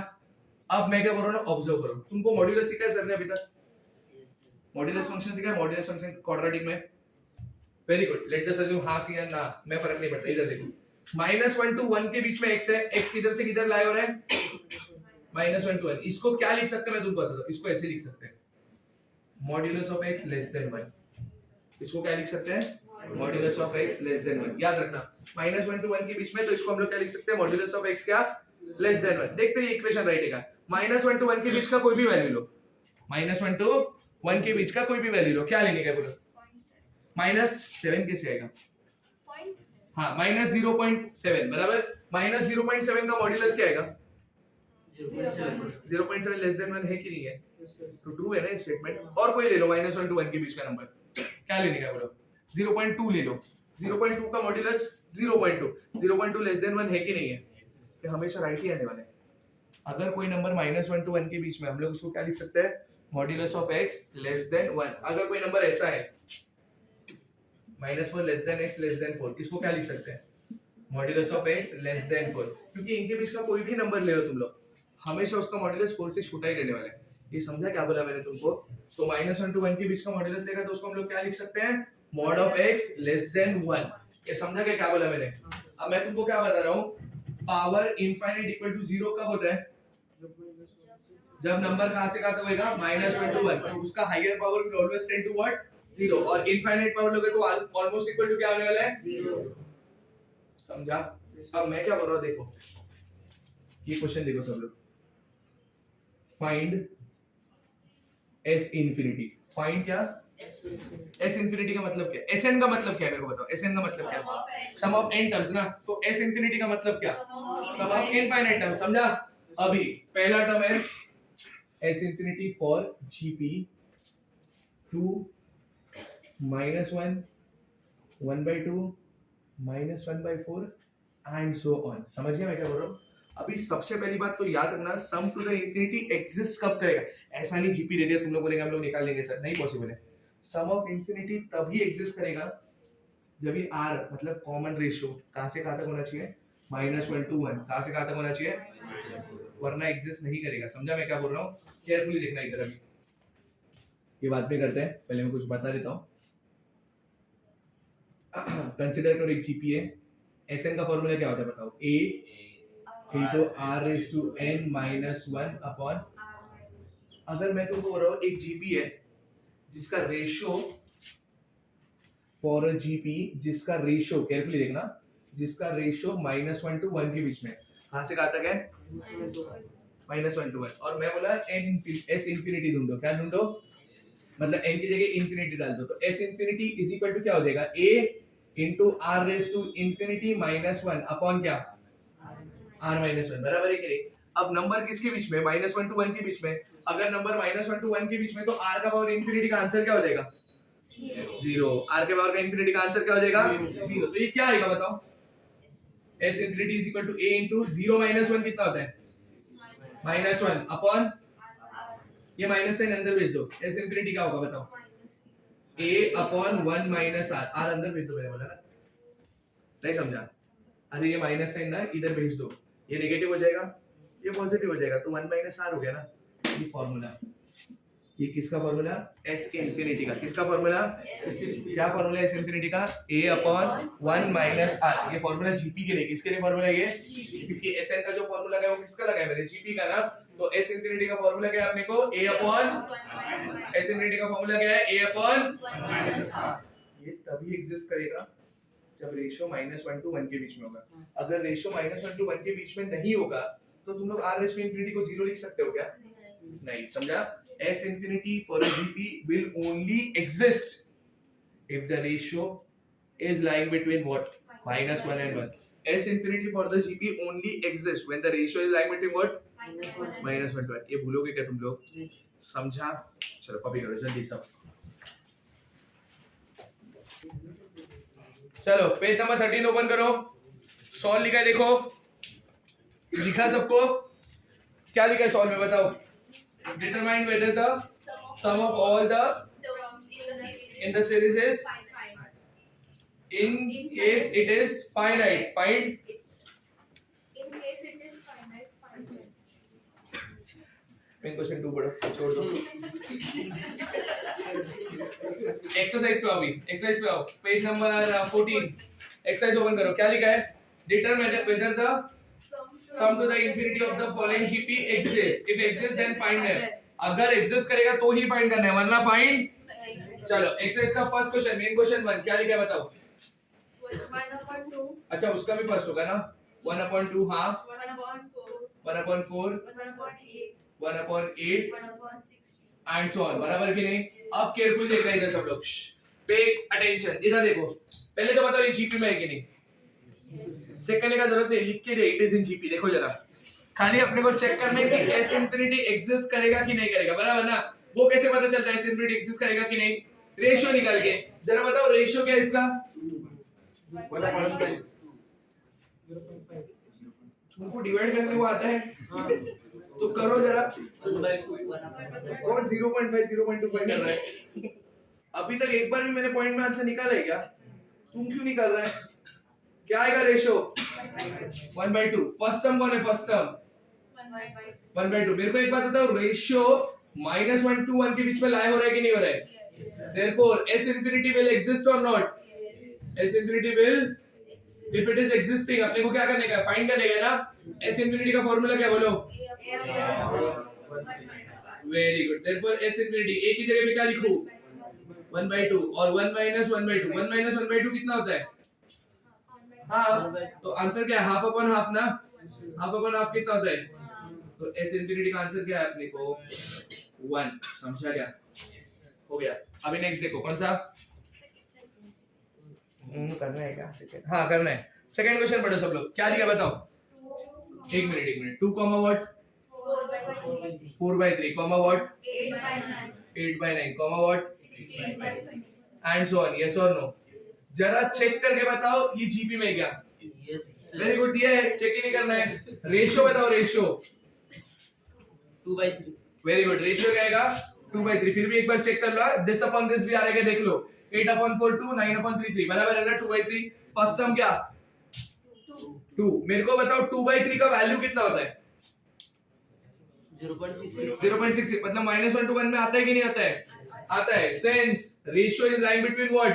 अब मैं क्या कर रहा हूँ ना, ऑब्जर्व करो। तुमको मॉड्यूलस सीखा है सर ने अभी तक? मॉड्यूलस फंक्शन सीखा है? मॉड्यूलस फंक्शन क्वाड्रेटिक में? Very good. Let's just assume हाँ सी या ना, मैं फर्क नहीं पड़ता। इधर देखो, -1 to 1 के बीच में x है, x किधर से किधर लाए हो रहा है? -1 to 1। इसको क्या लिख सकते हैं मैं तुमको बताता हूँ। इसको ऐसे लिख सकते हैं, modulus of x less than 1। इसको क्या लिख सकते हैं? Modulus of x less than 1। याद रखना, -1 to 1 के बीच में, तो इसको हम लोग क्या लिख सकते हैं? मॉड्यूलस ऑफ x क्या? Less than 1। देखते हैं ये इक्वेशन राइट है। -1 to 1 के बीच का कोई भी वैल्यू लो, -1 to 1 के बीच का कोई भी वैल्यू लो। क्या लेने का है बोलो? -7 कैसे आएगा? हाँ, -0.7 बराबर। -0.7 का मॉड्यूलस क्या आएगा? 0.7 लेस देन 1 है कि नहीं है? तो ट्रू है ना ये स्टेटमेंट। और कोई ले लो -1 to 1 के बीच का नंबर, क्या लेने का बोलो? 0.2 ले लो। 0.2 का मॉड्यूलस 0.2, 0.2 लेस देन 1 है कि नहीं है? ये हमेशा राइट ही आने वाला है। अगर कोई नंबर -1 to 1 के बीच में, हम लोग उसको क्या लिख सकते हैं? Modulus of x less than 1। अगर कोई नंबर ऐसा है -4 less than x less than 4, इसको क्या लिख सकते हैं? Modulus of x less than 4। क्योंकि इनके बीच का कोई भी नंबर ले लो तुम लोग, हमेशा उसका मॉड्यूलस 4 से छोटा ही रहने वाला है। ये समझा क्या बोला मैंने तुमको? तो -1 to 1 के बीच का मॉड्यूलस लेगा तो उसको हम लोग क्या लिख सकते हैं? Mod of x less than 1। ये समझा क्या बोला मैंने? अब मैं तुमको क्या बता रहा हूँ, पावर इनफाइनाइट इक्वल टू 0 कब होता है? जब नंबर कहां से कहां तक होएगा? -1 to 1। तो उसका higher power will always tend to what? 0। और इनफाइनाइट पावर लोगे तो ऑलमोस्ट इक्वल टू क्या होने वाला है? 0। समझा? अब मैं क्या बोल रहा हूं, देखो ये क्वेश्चन देखो सब लोग। Find s infinity. फाइंड क्या? s इंफिनिटी का मतलब क्या? sn का मतलब क्या है मेरे को बताओ? sn का मतलब क्या है? सम ऑफ n टर्म्स ना। तो s इंफिनिटी का मतलब क्या? सम ऑफ इनफाइनाइट टर्म्स। समझा? अभी पहला टर्म है s infinity for gp 2 -1 1/2 -1/4 and so on. समझ गया मैं क्या बोल रहा हूँ? अभी सबसे पहली बात तो याद रखना, सम टू द इंफिनिटी एग्जिस्ट कब करेगा? ऐसा नहीं जीपी दे दिया तुम लोग बोलेंगे हम लोग निकाल लेंगे सर, नहीं पॉसिबल है। सम ऑफ इंफिनिटी तभी एग्जिस्ट करेगा जब ये r मतलब कॉमन रेशियो कहां से कहां तक होना चाहिए? -1 to 1। कहां से कहां तक होना चाहिए? वरना एग्जिस्ट नहीं करेगा। समझा मैं क्या बोल रहा हूँ? केयरफुली देखना इधर। अभी ये बात भी करते हैं, पहले मैं कुछ बता देता हूँ। कंसीडर करो एक जीपी है, एसएन का फॉर्मूला क्या होता है बताओ? a into r raised to n minus 1 upon। अगर मैं तुमको बोल रहा हूँ एक जीपी है जिसका रेशियो फॉर अ जीपी, जिसका रेशियो केयरफुली देखना, जिसका रेशियो -1 to 1 के बीच में, कहां से कहां तक है? -1 to 1। और मैं बोला s इंफिनिटी ढूंढो। क्या ढूंढो? मतलब n की जगह इंफिनिटी डाल दो। तो s infinity is equal to क्या हो जाएगा? a into r raised to infinity -1 upon क्या? r -1। बराबर है कि नहीं? अब नंबर किसके बीच में? -1 to 1 के बीच में। अगर नंबर -1 to 1 के बीच में, तो r का पावर इंफिनिटी का आंसर क्या हो जाएगा? 0। r के पावर का इंफिनिटी का आंसर क्या हो जाएगा? 0। तो ये क्या आएगा बताओ? s infinity is equal to a into 0 -1 कितना होता है? -1 अपॉन ये माइनस साइन अंदर भेज दो। s इंफिनिटी क्या होगा बताओ? a upon 1 minus r। r अंदर भेज दो, मैंने बोला ना, नहीं समझा? अरे ये माइनस साइन ना इधर भेज दो, ये नेगेटिव हो जाएगा, ये पॉजिटिव हो जाएगा, तो 1 माइनस r हो गया ना। ये फॉर्मूला, ये किसका फॉर्मूला? s इंफिनिटी का। किसका फॉर्मूला? क्या फॉर्मूला है s इंफिनिटी का? a upon 1 minus r। ये फॉर्मूला जीपी के लिए। किसके लिए फॉर्मूला ये? क्योंकि sn का जो फॉर्मूला है वो किसका लगाया मैंने? जीपी का ना। तो s इंफिनिटी का फॉर्मूला क्या है अपने को? a अपॉन, s इंफिनिटी का फॉर्मूला क्या है? a upon. ये तभी एग्जिस्ट करेगा जब रेशियो -1 to 1 के बीच में होगा। अगर रेशियो -1 to 1 के बीच में नहीं होगा तो तुम लोग r रेशियो इंफिनिटी को 0 लिख सकते हो क्या? नहीं। समझा? s infinity for a gp will only exist if the ratio is lying between what? -1 and 1. s infinity for the gp only exists when the ratio is lying between what? -1 to 1। ये भूलोगे क्या तुम लोग? समझा? चलो copy करो जल्दी सब। चलो पेज नंबर 13 ओपन करो। सॉल्व लिखा है देखो, लिखा सबको? क्या लिखा है सॉल्व में बताओ? Determine whether the sum of all the in the series is in case it is finite, find In case it is finite, find it. Main question 2 पढ़ो, छोड़ दो। एक्सरसाइज पे आओ अभी, एक्सरसाइज पे आओ, पेज नंबर 14। एक्सरसाइज ओपन करो, क्या लिखा है? Determine whether the sum to the infinity of the following GP exists. If exists, then find them. अगर exist करेगा तो ही find करना है, वरना find। चलो, एक्सरसाइज का फर्स्ट क्वेश्चन, मेन क्वेश्चन 1 क्या लिखा है बताओ? 1/2, अच्छा, उसका भी फर्स्ट होगा ना? 1/2 हाँ, 1/4, 1/4, 1/8, 1/8 1/60. And so on. बराबर कि नहीं? अब केयरफुल देख रहे हैं सब लोग, पे अटेंशन, इधर देखो। पहले तो बताओ ये जीपी में है कि नहीं? चेक करने का जरूरत नहीं, लिख के दे इट इज इन जीपी। देखो जरा, खाली अपने को चेक करना है कि एस इंफिनिटी एग्जिस्ट करेगा कि नहीं करेगा, बराबर ना? वो कैसे पता चलता है एस इंफिनिटी एग्जिस्ट करेगा कि नहीं? रेशियो निकाल के। जरा बताओ रेशियो क्या है इसका? 1/5. तुमको डिवाइड करने को आता है तो करो जरा। 1/2. कौन 0.5 0.25 कर रहा है? अभी तक एक बार भी मैंने पॉइंट में आंसर निकाला है क्या? तुम क्यों निकाल रहा है? क्या आएगा रेशियो? 1/2। फर्स्ट टर्म कौन है? First term 1/2। मेरे को एक बात बताओ, रेशियो -1 to 1 के बीच में लाई हो रहा है कि नहीं हो रहा है? Therefore, S infinity will exist or not? S infinity will, if it is existing, अपने को क्या करने का है? फाइंड करने का है ना? S infinity का फॉर्मूला क्या बोलो? Very good. Therefore, S infinity एक ही जगह पे क्या लिखूं? 1/2 और 1 - 1/2। 1 - 1/2 कितना होता है? हाफ। तो आंसर क्या है? हाफ अपॉन हाफ ना? हाफ अपॉन हाफ कितना होता है? तो S infinity का आंसर क्या है अपने को? 1। समझा क्या? हो गया। अभी नेक्स्ट देखो, कौन सा करना है क्या? सेकंड, हाँ करना है। सेकंड क्वेश्चन पढ़ो सब लोग, क्या दिया बताओ? एक minute. 2 comma what? 4/3 comma what? 8/9 comma what? 16/20. And so on. Yes और नो? जरा चेक करके बताओ ये जीपी में क्या? Yes. वेरी गुड, दिया है, चेक ही नहीं करना है। रेशियो बताओ, रेशियो। 2/3. वेरी गुड, रेशियो क्या आएगा? 2/3। फिर भी एक बार चेक कर लो, दिस अपॉन दिस भी आ रहेगा, देख लो। 8/4 2, 9/3 3, बराबर है ना? 2/3। फर्स्ट टर्म क्या? 2। मेरे को बताओ 2/3 का वैल्यू कितना होता है? 0.66. 0.66। मतलब -1 to 1 में आता है कि नहीं आता है? आता है। Since ratio is lying between what?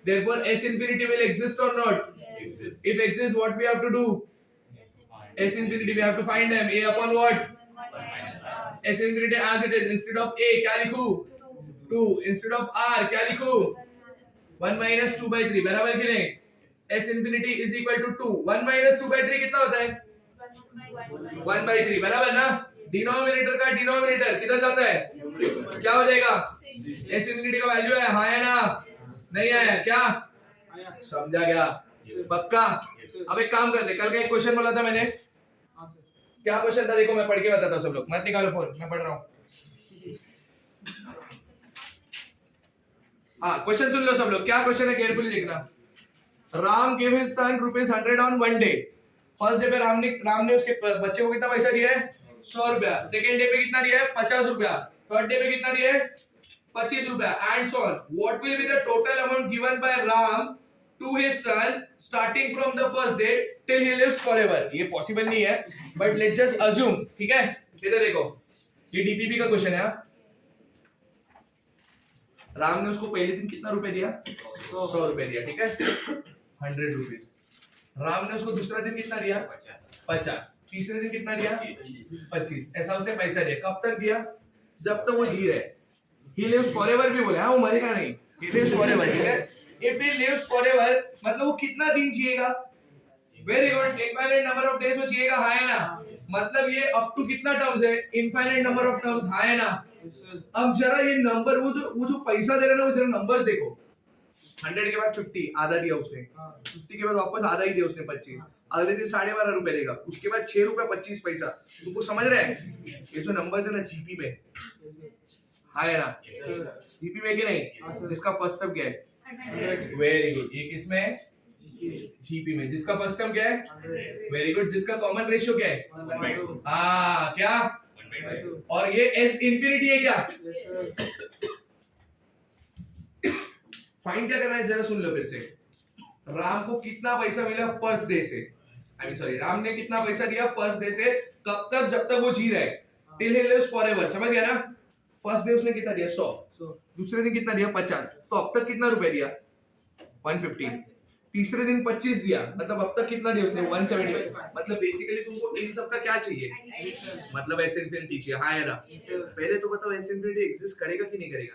Therefore S infinity will exist or not? If exists, what we have to do? S infinity we have to find them. A upon what? S infinity as it is, instead of A क्या लिखूं? 2। instead of R क्या लिखूं? 1 - 2/3, बराबर कि नहीं? S infinity is equal to 2। 1 - 2/3 कितना होता है? 1/3, बराबर ना? डिनोमिनेटर का डिनोमिनेटर किधर जाता है? क्या हो जाएगा? S infinity का वैल्यू है, हाँ है ना? नहीं है क्या? समझा क्या? पक्का? अब एक काम करते, कल का एक क्वेश्चन बोला था मैंने, क्या क्वेश्चन था देखो, मैं पढ़ के बताता हूँ सब लोग। मत निकालो फोन, मैं पढ़ रहा हूँ। हाँ, क्वेश्चन सुन लो सब लोग, क्या क्वेश्चन है केयरफुली देखना। Ram give his son ₹100 on one day. First day पे राम ने उसके बच्चे को कितना पैसा दिया है? 100 रुपया। सेकेंड डे पे कितना दिया है? 50 रुपया। थर्ड डे पे कितना दिया है? 25 रुपया। And so on. What will be the total amount given by Ram to his son starting from the first day till he lives forever? ये पॉसिबल नहीं है, बट लेट्स जस्ट अज्यूम, ठीक है? इधर देखो, ये डीपीपी का क्वेश्चन है। राम ने उसको पहले दिन कितना रुपए दिया? 100 रुपए दिया, ठीक है? 100 रुपीज। राम ने उसको दूसरा दिन कितना दिया? 50। तीसरे दिन कितना दिया? 25। ऐसा उसने पैसा दिया। कब तक दिया? जब तक वो जी रहे। He lives forever भी बोले, हाँ वो मरेगा नहीं। He lives forever, ठीक है? If he lives forever, मतलब वो कितना दिन जिएगा? Very good, infinite number of days वो जिएगा, हाँ है ना? मतलब ये अप टू कितना टर्म्स है? इनफाइनाइट नंबर ऑफ टर्म्स, हाँ है ना? अब जरा ये नंबर, वो जो पैसा दे रहा है ना, वो जरा नंबर्स देखो। 100 के बाद 50 आधा दिया उसने, 50 के बाद वापस आधा ही दिया उसने 25, अगले दिन 12.5 रुपए देगा, उसके बाद 6 रुपए 25 पैसा। तुमको समझ रहे हैं? ये जो नंबर्स है ना जीपी में, हाँ है ना? जीपी में कि नहीं? जिसका फर्स्ट टर्म क्या है? Very good. ये किसमें है? जीपी में। जिसका फर्स्ट टर्म क्या है? Very good. जिसका कॉमन रेशियो क्या है? हाँ क्या? और ये एस इंफिनिटी है क्या? फाइंड क्या करना है जरा सुन लो फिर से। राम को कितना पैसा मिला फर्स्ट डे से, आई मीन सॉरी, राम ने कितना पैसा दिया फर्स्ट डे से, कब तक, जब तक वो जी रहा है, टिल ही लिव्स फॉरएवर, समझ गया ना। फर्स्ट डे उसने कितना दिया 100, दूसरे दिन कितना दिया 50, तो अब तक कितना रुपए दिया 115, तीसरे दिन 25 दिया, मतलब अब तक कितना दिया उसने 175। मतलब बेसिकली तुमको इन सब का क्या चाहिए, मतलब एस इंफिनिटी चाहिए, हाँ या ना। पहले तो बताओ एस इंफिनिटी एग्जिस्ट करेगा कि नहीं करेगा,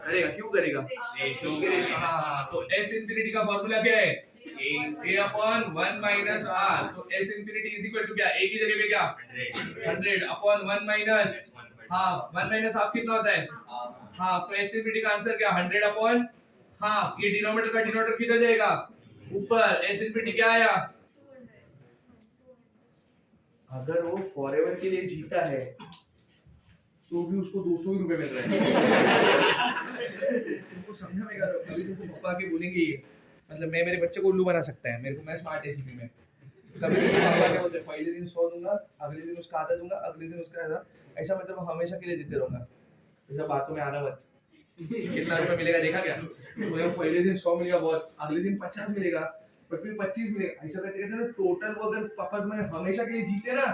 करेगा, क्यों करेगा, रेशियो। हाँ, तो एस इंफिनिटी का फार्मूला क्या है, a upon 1 minus r, तो s infinity is equal to क्या, a की जगह पे क्या 100 upon 1 minus half, 1 minus half कितना होता है हाफ, तो s infinity का आंसर क्या 100 upon हाफ, ये डिनोमिनेटर का डिनोमिनेटर किधर जाएगा ऊपर, s infinity क्या आया, अगर वो फॉरएवर के लिए जीता है तो भी उसको 200 ही रुपए मिल रहे हैं। तुमको समझा में कर, अभी तुमको पापा के बोलेंगे ये, मतलब मैं मेरे बच्चे को उल्लू बना सकता है, मेरे को, मैं स्मार्ट है जीपी में, कभी पापा क्या बोलते हैं, पहले दिन 100 दूंगा, अगले दिन उसका आधा दूंगा, अगले दिन उसका आधा, ऐसा मतलब हमेशा के लिए देते रहूंगा, ऐसा बातों में आना मत। कितना रुपए मिलेगा देखा क्या, तो पहले दिन 100 मिलेगा बहुत, अगले दिन 50 मिलेगा, पर फिर 25 मिलेगा, ऐसा करते करते ना टोटल वो अगर पापा तुम्हारे हमेशा के लिए जीते ना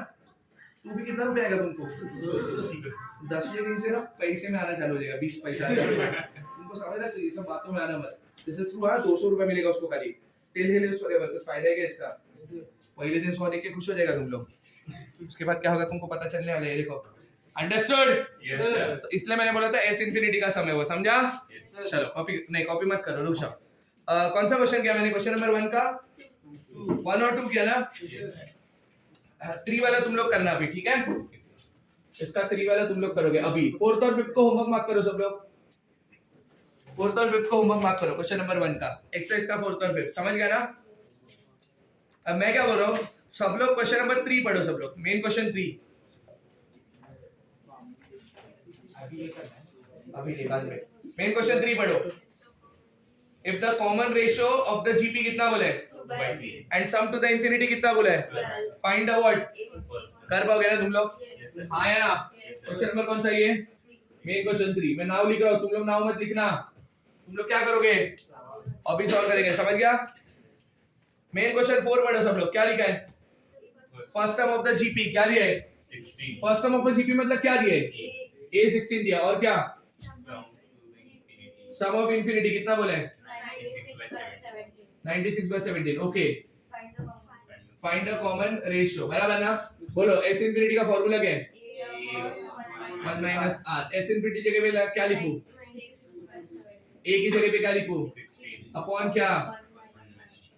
तो भी कितना रुपए आएगा तुमको, 10वें दिन से ना पैसे में आना चालू हो जाएगा, 20 पैसा, 10 तुमको समझ रहा है, ये सब बातों में आना मत। दिस इज ट्रू, हां 200 रुपए मिलेगा उसको खाली, टिल ही लिव्स फॉरएवर, कुछ फायदा है क्या इसका, पहले दिन 100 देके खुश हो जाएगा तुम लोग, उसके बाद क्या होगा तुमको पता चलने वाला है, देखो, अंडरस्टूड, यस सर, इसलिए मैंने बोला था एस इंफिनिटी का सम है वो, समझा, चलो कॉपी नहीं, कॉपी मत करो, रुक जाओ। कौन सा क्वेश्चन किया मैंने, क्वेश्चन नंबर 1 का 1 और 2 किया ना, 3 वाला तुम लोग करना अभी, ठीक है, इसका 3 वाला तुम लोग करोगे अभी, 4th और 5th को होमवर्क मार्क करो सब लोग, 4th और 5th को होमवर्क मार्क करो, क्वेश्चन नंबर 1 का एक्सरसाइज का 4th और 5th, समझ गया ना। अब मैं क्या बोल रहा हूँ, सब लोग क्वेश्चन नंबर 3 पढ़ो, सब लोग मेन क्वेश्चन 3, अभी नहीं, बाद में, मेन क्वेश्चन 3 पढ़ो। If the common ratio of the GP कितना बोला है, and sum to the infinity कितना बोला है, फाइंड द व्हाट, कर पाओगे ना तुम लोग, हाँ या ना। क्वेश्चन नंबर कौन सा ये, मेन क्वेश्चन 3, मैं नाम लिख रहा हूँ, तुम लोग नाम मत लिखना, तुम लोग क्या करोगे अभी सॉल्व करेंगे, समझ गया। मेन क्वेश्चन 4 पढ़ो सब लोग, क्या लिखा है, first term of the GP क्या दिया है, 16, first term of the GP मतलब क्या दिया है, a 16 दिया, और क्या सम ऑफ इंफिनिटी कितना बोला है 96/17, okay, find the common ratio, बराबर ना, बोलो एस इंफिनिटी का फार्मूला क्या है 1 माइनस r, एस इंफिनिटी जगह पे क्या लिखूं, a की जगह पे क्या लिखूं, अपॉन क्या,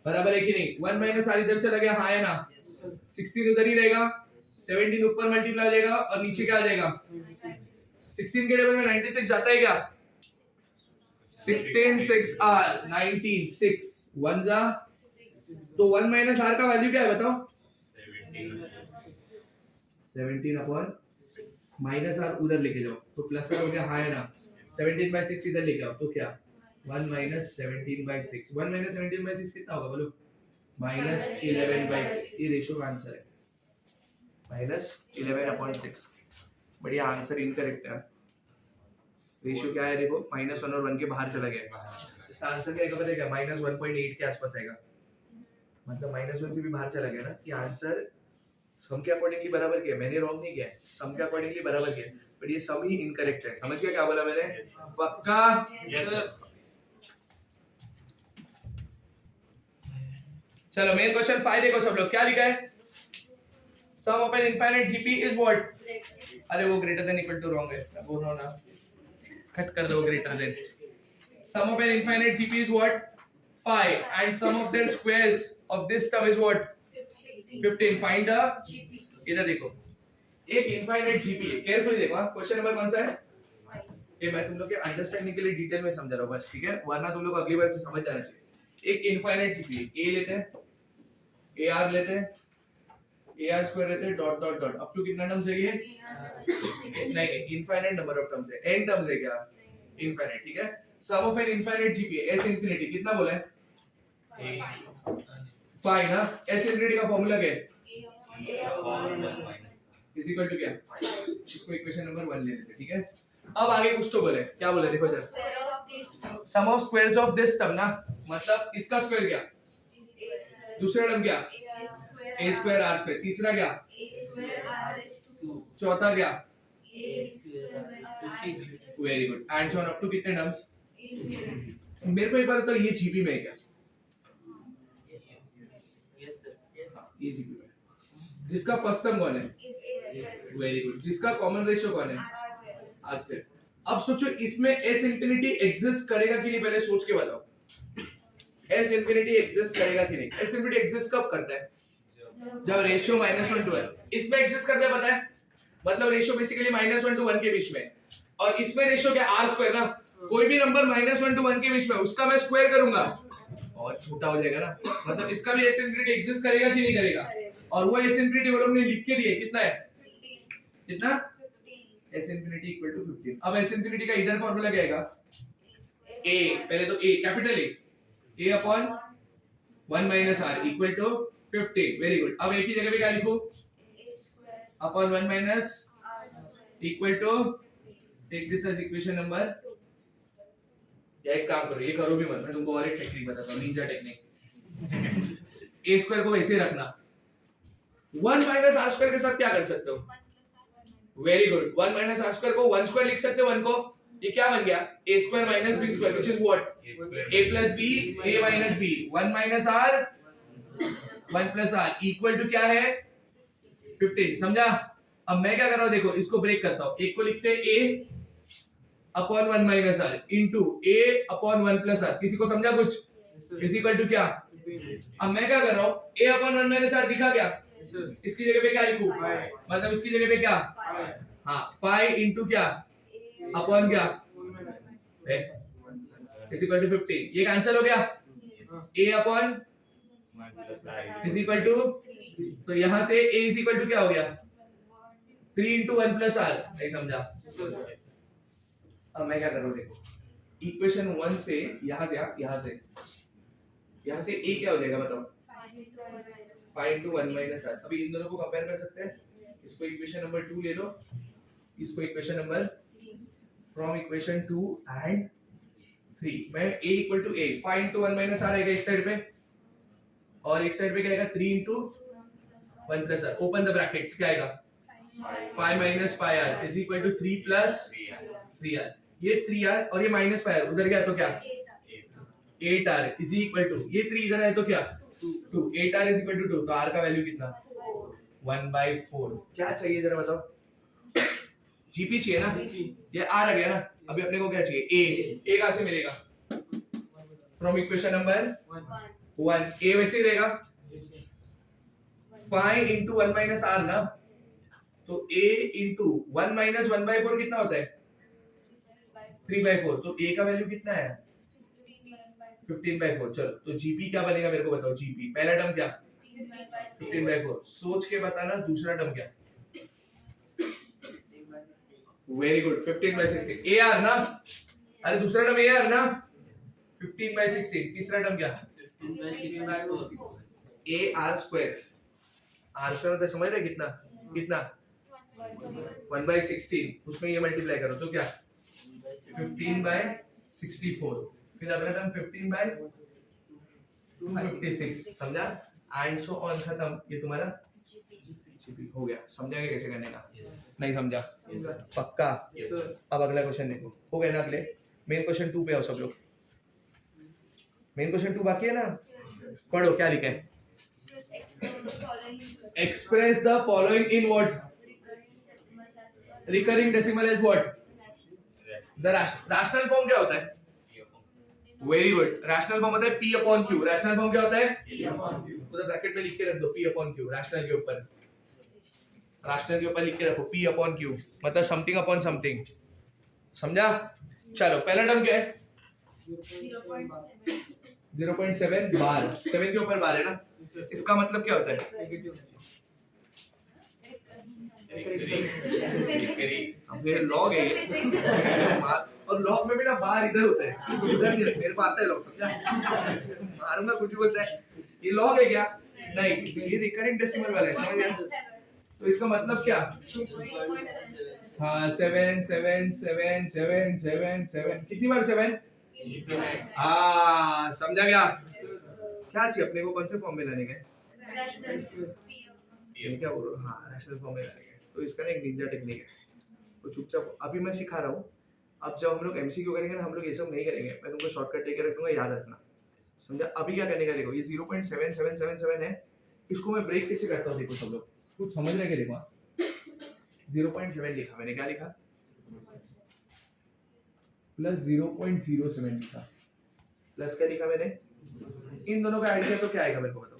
बराबर है कि नहीं, 1 माइनस r इधर चला गया, हाँ है ना, 16 उधर ही रहेगा, 17 ऊपर मल्टीप्लाई हो जाएगा और नीचे क्या आ जाएगा, 16 के टेबल में 96 जाता है क्या, 16 6 r 19 6 1 जा, तो 1 माइनस r का वैल्यू क्या है बताओ, 17 अपॉन माइनस r उधर लेके जाओ तो प्लस r हो गया, हाँ है ना, 17/6 इधर लेके आओ तो क्या 1 माइनस 17/6, 1 माइनस 17/6 कितना होगा बोलो, माइनस 11/6, ये रेशियो का आंसर है, माइनस 11/6, बढ़िया आंसर इनकरेक्ट है, रेशियो क्या है देखो, -1 और 1 के बाहर चला गया, इसका आंसर क्या आएगा पता है क्या, -1.8 के आसपास आएगा, मतलब -1 से भी बाहर चला गया ना, कि आंसर सम के अकॉर्डिंगली बराबर किया, मैंने रॉन्ग नहीं किया, सम के अकॉर्डिंगली बराबर किया, बट ये सम ही इनकरेक्ट है, समझ गया क्या बोला मैंने, पक्का, यस सर। चलो मेन क्वेश्चन 5 देखो सब लोग, क्या लिखा है, sum of an infinite GP is what, अरे वो greater than equal to wrong है, मैं बोल रहा हूं ना, कट कर दो greater than, sum of an infinite GP is what 5 and sum of their squares of this term is what 15, find the, इधर देखो एक इनफाइनाइट जीपी है, केयरफुली देखो, क्वेश्चन नंबर कौन सा है, ये मैं तुम लोग के अंडरस्टैंडिंग के लिए डिटेल में समझा रहा हूं बस, ठीक है, वरना तुम लोग अगली बार से समझ जाना चाहिए। एक इनफाइनाइट जीपी है, ए लेते हैं, ए आर लेते हैं, ए आर स्क्वायर लेते हैं, dot dot dot, up to कितना टर्म्स है ये, नहीं इनफाइनाइट नंबर ऑफ टर्म्स है, n टर्म्स है क्या, इनफाइनाइट, ठीक है, sum of an infinite GP है, s इंफिनिटी कितना बोला है 5 ना, s इंफिनिटी का फार्मूला क्या है, इज इक्वल टू क्या, इसको इक्वेशन नंबर 1 ले लेते हैं, ठीक है, अब आगे कुछ तो बोले, क्या बोले देखो जरा, Square of these two. Sum of squares of this term ना, मतलब इसका स्क्वायर क्या, दूसरा टर्म क्या, a स्क्वायर r स्क्वायर, तीसरा क्या, A square r is to 2. चौथा क्या, A square r is to very good, and so on up to कितने टर्म्स। infinity. मेरे को एक बार तो ये जीपी में है क्या, ये जीपी में, जिसका फर्स्ट टर्म कौन है, वेरी गुड, जिसका कॉमन रेशियो कौन है, r स्क्वायर। अब सोचो इसमें s इंफिनिटी एग्जिस्ट करेगा कि नहीं, पहले सोच के बताओ, s इंफिनिटी एग्जिस्ट करेगा कि नहीं। s इंफिनिटी एग्जिस्ट कब करता है, जब रेशियो -1 to 1, इसमें एग्जिस्ट करता है पता है, मतलब रेशियो बेसिकली -1 to 1 के बीच में, और इसमें रेशियो क्या, r स्क्वायर ना, कोई भी नंबर -1 to 1 के बीच में उसका मैं स्क्वायर करूंगा और छोटा हो जाएगा ना, मतलब इसका भी s इंफिनिटी एग्जिस्ट करेगा कि नहीं करेगा, और वो s इंफिनिटी वो लोग ने लिख के दिए कितना है, कितना, s इंफिनिटी इक्वल टू 15। अब s इंफिनिटी का इधर फार्मूला क्या आएगा, a, पहले तो a capital a upon 1 minus r equal to 15, very good. अब एक ही जगह पे क्या लिखो, upon 1 minus equal to, take this as equation number, या एक काम करो, ये करो भी मत, मैं तुमको और एक टेक्निक बताता हूं, निंजा टेक्निक। a स्क्वायर को वैसे रखना, 1 माइनस r स्क्वायर के साथ क्या कर सकते हो, very good, 1 minus r square को 1 स्क्वायर लिख सकते हो, 1 को, ये क्या बन गया, a square minus b square which is what, a plus b, a minus b, 1 minus r 1 plus r equal to क्या है 15, समझा। अब मैं क्या कर रहा हूं, देखो इसको ब्रेक करता हूं, एक को लिखते हैं a upon 1 minus r into a upon 1 plus r, किसी को समझा कुछ, इज इक्वल टू क्या, अब मैं क्या कर रहा हूं, a अपॉन 1 माइनस r दिखा क्या, इसकी जगह पे क्या लिखूं, मतलब इसकी जगह पे क्या, हाँ 5 इनटू क्या, अपॉन क्या, इज इक्वल टू 15, ये कैंसिल हो गया, a upon is equal to, तो यहां से a इज इक्वल टू क्या हो गया, 3 इनटू 1 प्लस r, नहीं समझा। अब मैं क्या कर रहा हूं, देखो इक्वेशन 1 से यहां से a क्या हो जाएगा बताओ, 5 इनटू 1 माइनस r। अभी इन दोनों को कंपेयर कर सकते हैं, इसको इक्वेशन नंबर 2 ले लो, इसको equation number, from equation 2 and 3 मैं a equal to a, 5 into 1 minus r आएगा एक साइड पे, और एक साइड पे क्या आएगा 3 into 1 plus r, open the brackets, क्या आएगा 5 minus 5r is equal to 3 plus 3r, ये 3r और ये माइनस 5r उधर गया तो क्या 8r इज इक्वल टू, ये 3 इधर है तो क्या 2, 8r इज इक्वल टू 2, तो r का वैल्यू कितना 1/4। क्या चाहिए जरा बताओ, जीपी चाहिए ना, ये r आ गया ना, अभी अपने को क्या चाहिए, a कहां से मिलेगा, फ्रॉम इक्वेशन नंबर 1, a वैसे ही रहेगा 5 into 1 minus r ना, तो a into 1 minus 1/4 कितना होता है 3/4, तो a का वैल्यू कितना है 15/4। चलो तो gp क्या बनेगा मेरे को बताओ, gp पहला टर्म क्या 15/4, सोच के बताना, दूसरा टर्म क्या, वेरी गुड 15/16, ar ना, अरे दूसरा टर्म ar ना 15/16, तीसरा टर्म क्या ar स्क्वायर, r स्क्वायर मतलब समझ रहे कितना, कितना 1/16, उसमें ये मल्टीप्लाई करो तो क्या 15/64, फिर अगला टर्म 15/256, समझा, एंड सो ऑन, खत्म, ये तुम्हारा जीपी हो गया। समझा क्या कैसे करने का, नहीं समझा, पक्का। अब अगला क्वेश्चन देखो, हो गया ना, अगले मेन क्वेश्चन 2 पे आओ सब लोग, मेन क्वेश्चन 2 बाकी है ना, पढ़ो क्या लिखा है, express the following in what, recurring decimal as what, the rational form क्या होता है, वेरी गुड, रैशनल फॉर्म होता है p upon q, rational form क्या होता है उधर ब्रैकेट में लिख के रख दो p अपॉन q, रैशनल के ऊपर, रैशनल के ऊपर लिख के रखो p अपॉन q, मतलब समथिंग अपॉन समथिंग, समझा। चलो पहला टर्म क्या है 0.7 बार, 7 के ऊपर बार है ना, इसका मतलब क्या होता है, मेरे लॉग है ये, और लॉग में भी ना बार इधर होता है, उधर नहीं, मेरे पास आता है लॉग, समझा, मारूंगा कुछ भी बोलता है, ये लॉग है क्या, नहीं, ये रिकरिंग डेसिमल वाला है, समझ गया, तो इसका मतलब क्या हाँ 7 7 7 7 7 7 कितनी बार 7? हाँ समझा क्या? क्या चाहिए अपने को, कौन से फॉर्म में लाने का? ये क्या बोल रहा हूँ, हाँ रैशनल फॉर्म में लाने का। तो इसका ना एक निंजा टेक्निक है, तो चुपचाप अभी मैं सिखा रहा हूँ। अब जब हम लोग एमसीक्यू करेंगे ना, हम लोग ये सब नहीं करेंगे, मैं तुमको शॉर्टकट लेके रखूंगा, याद रखना। समझा? अभी क्या करने का देखो, ये 0.7777 है, इसको मैं ब्रेक कैसे करता हूँ देखो सब लोग, कुछ समझ रहे क्या? देखो 0.7 लिखा मैंने, क्या लिखा? प्लस 0.07 लिखा, प्लस क्या लिखा मैंने? इन दोनों का आइडिया तो क्या आएगा मेरे को बताओ?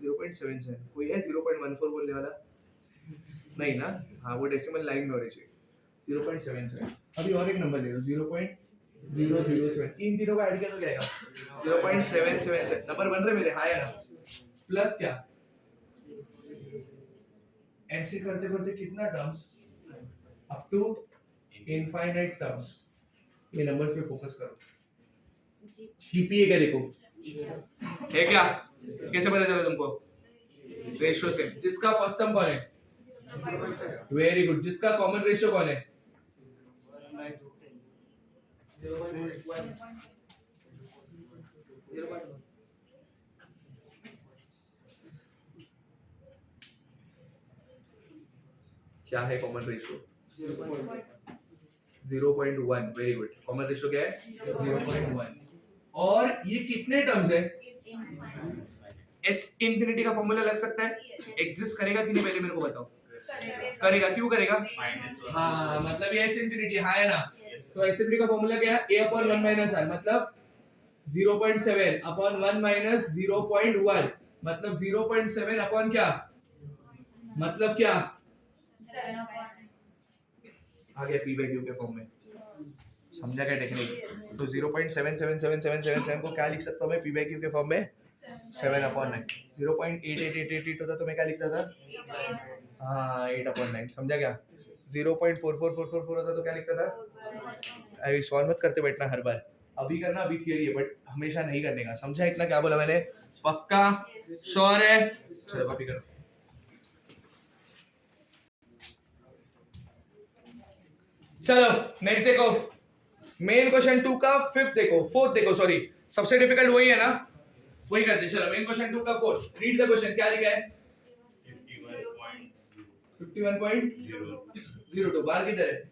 0.77। कोई है 0.14 बोलने वाला? नहीं ना? हाँ वो डेसिमल लाइन में होनी चाहिए। 0.77। अभी और एक नंबर ले लो 0.007। इन तीनों का आइडिया तो क्या आएगा? 0.777। नंबर बन रहे मेरे, हाँ या ना? प्लस क्या? ऐसे करते करते कितना terms? Up to infinite terms. ये नंबर पे फोकस करो। जीपीए क्या देखो है क्या? कैसे पता चला तुमको? रेशियो से। जिसका फर्स्ट टर्म कौन है? Very good. जिसका कॉमन रेशियो कौन है? क्या है common ratio? 0.1। Very good. Common ratio क्या है? 0.1। और ये कितने टर्म्स है? एस इंफिनिटी का फॉर्मूला लग सकता है? एग्जिस्ट करेगा कि नहीं पहले मेरे को बताओ। करेगा। क्यों करेगा? हाँ मतलब ये एस इंफिनिटी है ना? तो एस इंफिनिटी का फॉर्मूला क्या है? a upon 1 minus r, मतलब 0.7 upon 1 minus 0.1, मतलब 0.7 upon क्या? मतलब क्या? आ गया p by q के फॉर्म में। समझा क्या टेक्निक? तो 0.77777 को क्या लिख सकता हूँ मैं p by q के फॉर्म में? 7 upon 9। 0.88888 होता तो मैं क्या लिखता था? हाँ 8 upon 9। समझा क्या? 0.44444 होता तो क्या लिखता था? अभी सॉल्व मत करते बैठना हर बार, अभी करना, अभी थियरी है, बट हमेशा नहीं करने का। समझा इतना? क्या बोला मैंने? पक्का? श्योर है? चलो कॉपी करो। चलो नेक्स्ट देखो, मेन क्वेश्चन 2 का फिफ्थ देखो, फोर्थ देखो, सॉरी सबसे डिफिकल्ट वही है ना, वही करते। चलो मेन क्वेश्चन 2 का फोर्थ, रीड द क्वेश्चन। क्या लिखा है? 51.02। बार किधर है?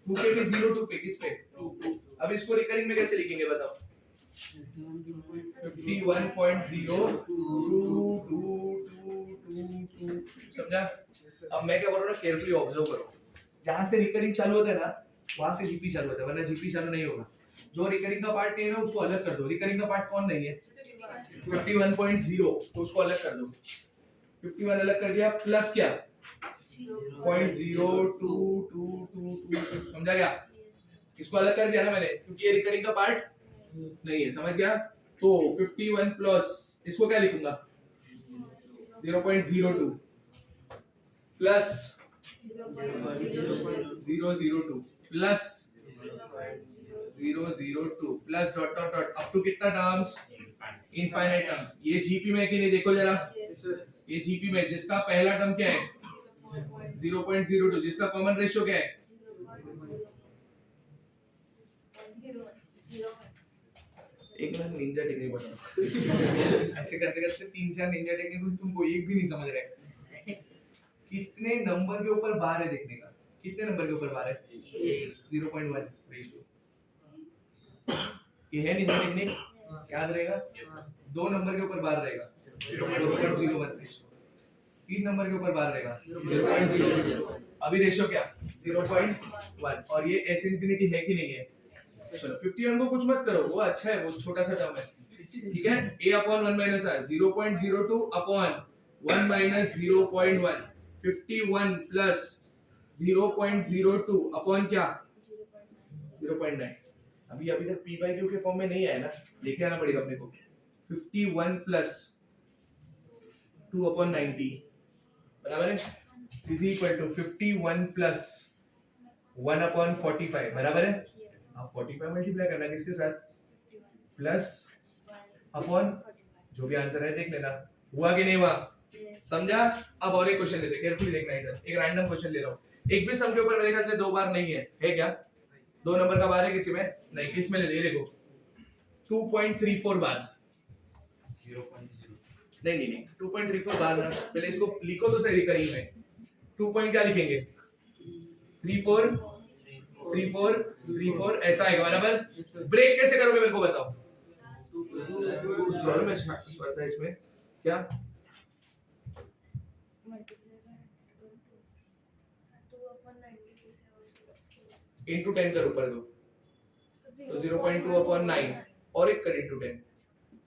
2 पे भी 02 पे, किस पे? 2। अब इसको रिकरिंग में कैसे लिखेंगे बताओ? 51.022222। समझा? अब मैं क्या बोल रहा हूँ, केयरफुली ऑब्जर्व करो। जहां से रिकरिंग चालू होता है ना, वहां से जीपी चालू होता है, वरना जीपी चालू नहीं होगा। जो रिकरिंग का पार्ट नहीं है ना, उसको अलग कर दो। रिकरिंग का पार्ट कौन नहीं है? 51.0, तो उसको अलग कर दो। 51 अलग कर दिया, प्लस क्या? 0.02222। समझा क्या? इसको अलग कर दिया ना मैंने, क्योंकि ये रिकरिंग का पार्ट नहीं है। समझ गया? तो 51 प्लस इसको क्या लिखूंगा? 0.02 plus 002 plus 002 plus dot dot dot up to कितना टर्म्स? Infinite terms. ये जीपी में है कि नहीं देखो जरा। ये जीपी में जिसका पहला टर्म क्या है? 0.02। जिसका कॉमन रेशियो क्या है? एक मिनट निंजा टेक्निक बताओ। ऐसे करते करते 3-4 निंजा टेक्निक तुमको एक भी नहीं समझ रहे। कितने नंबर के ऊपर बार है देखने का? कितने नंबर के ऊपर बार है? 0.1 रेशियो। ये है निंजा टेक्निक, याद रहेगा? 2 नंबर के ऊपर बार रहेगा 0.01 रेशियो। 3 नंबर के ऊपर बार रहेगा 0.00। अभी रेशियो क्या? 0.1। और ये एस इंफिनिटी है कि नहीं है? चलो 51 को कुछ मत करो, वो अच्छा है, वो छोटा सा टर्म है, ठीक है। a upon 1 minus r 0.02 upon 1 minus 0.1। 51 plus 0.02 upon क्या? 0.9। अभी तक p by q के फॉर्म में नहीं आया ना, लेके आना पड़ेगा अपने को। 51 plus 2 upon 90 बराबर है, is equal to 51 plus 1 upon 45 बराबर है। अब 45 मल्टीप्लाई करना किसके साथ? प्लस अपॉन जो भी आंसर है देख लेना, हुआ कि नहीं हुआ? समझा? अब और एक क्वेश्चन लेते हैं, केयरफुली देखना इधर, एक रैंडम क्वेश्चन ले रहा हूँ। एक भी सम के ऊपर मेरे ख्याल से 2 बार नहीं है क्या? 2 नंबर का बार है किसी में? नहीं, किस में ले रहे देखो 2.34 बार। 0.0 नहीं 2.34 बार ना, पहले इसको लिखो तो सही रिकरिंग में। 2 पॉइंट क्या लिखेंगे? 34 ऐसा आएगा बराबर। ब्रेक कैसे करोगे मेरे को बताओ? प्रॉब्लम है स्पर्धा इसमें क्या? इंटू 10 कर ऊपर दो तो 0.2 अपॉन 9 और एक कर इंटू 10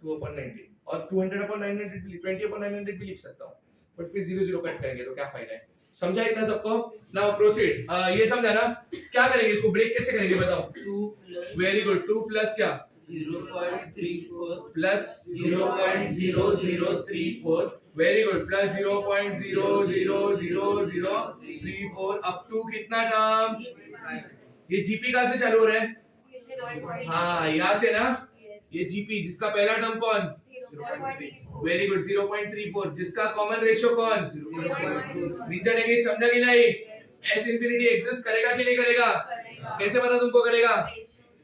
2 अपॉन 90 और 200 अपॉन 900 भी 20 अपॉन 900 भी लिख सकता हूँ, बट फिर 0 कट करेंगे तो क्या फायदा है? समझा इतना सबको? Now proceed. ये समझा ना? क्या करेंगे इसको? ब्रेक कैसे करेंगे बताओ? 2 वेरी गुड। 2 प्लस क्या? 0.34 plus 0.0034 very good plus 0.00034 up to कितना टर्म्स? ये जीपी कहां से चालू हो रहा है? हाँ यहाँ से ना, ये जीपी जिसका पहला टर्म कौन? वेरी गुड 0.34 जिसका कॉमन रेशियो कौन? नीचे नेगेटिव समझा कि नहीं? एस इंफिनिटी एग्जिस्ट करेगा कि नहीं करेगा? कैसे पता तुमको करेगा?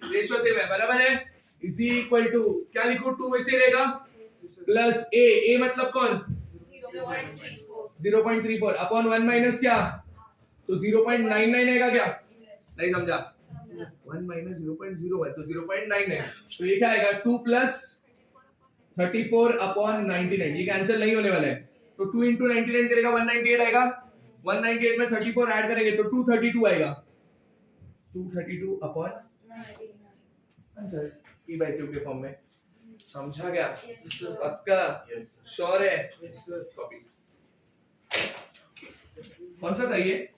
रेशियो से है बराबर है। इसी इक्वल टू क्या लिखूं? 2 वैसे रहेगा प्लस ए मतलब कौन? 0.34 अपॉन 1 माइनस क्या? तो 0.99 आएगा क्या? नहीं समझा? 1 माइनस 0.01 तो 0.9 है, तो ये क्या आएगा? 2 प्लस 34 अपॉन 99। ये कैंसिल नहीं होने वाला है, तो 2 इंटू 99 करेगा 198 आएगा। 198 में 34 ऐड करेंगे तो 232 आएगा। 232 upon answer p by q के फॉर्म में। समझा क्या? पक्का? श्योर है? कॉपी कौन सा था ये?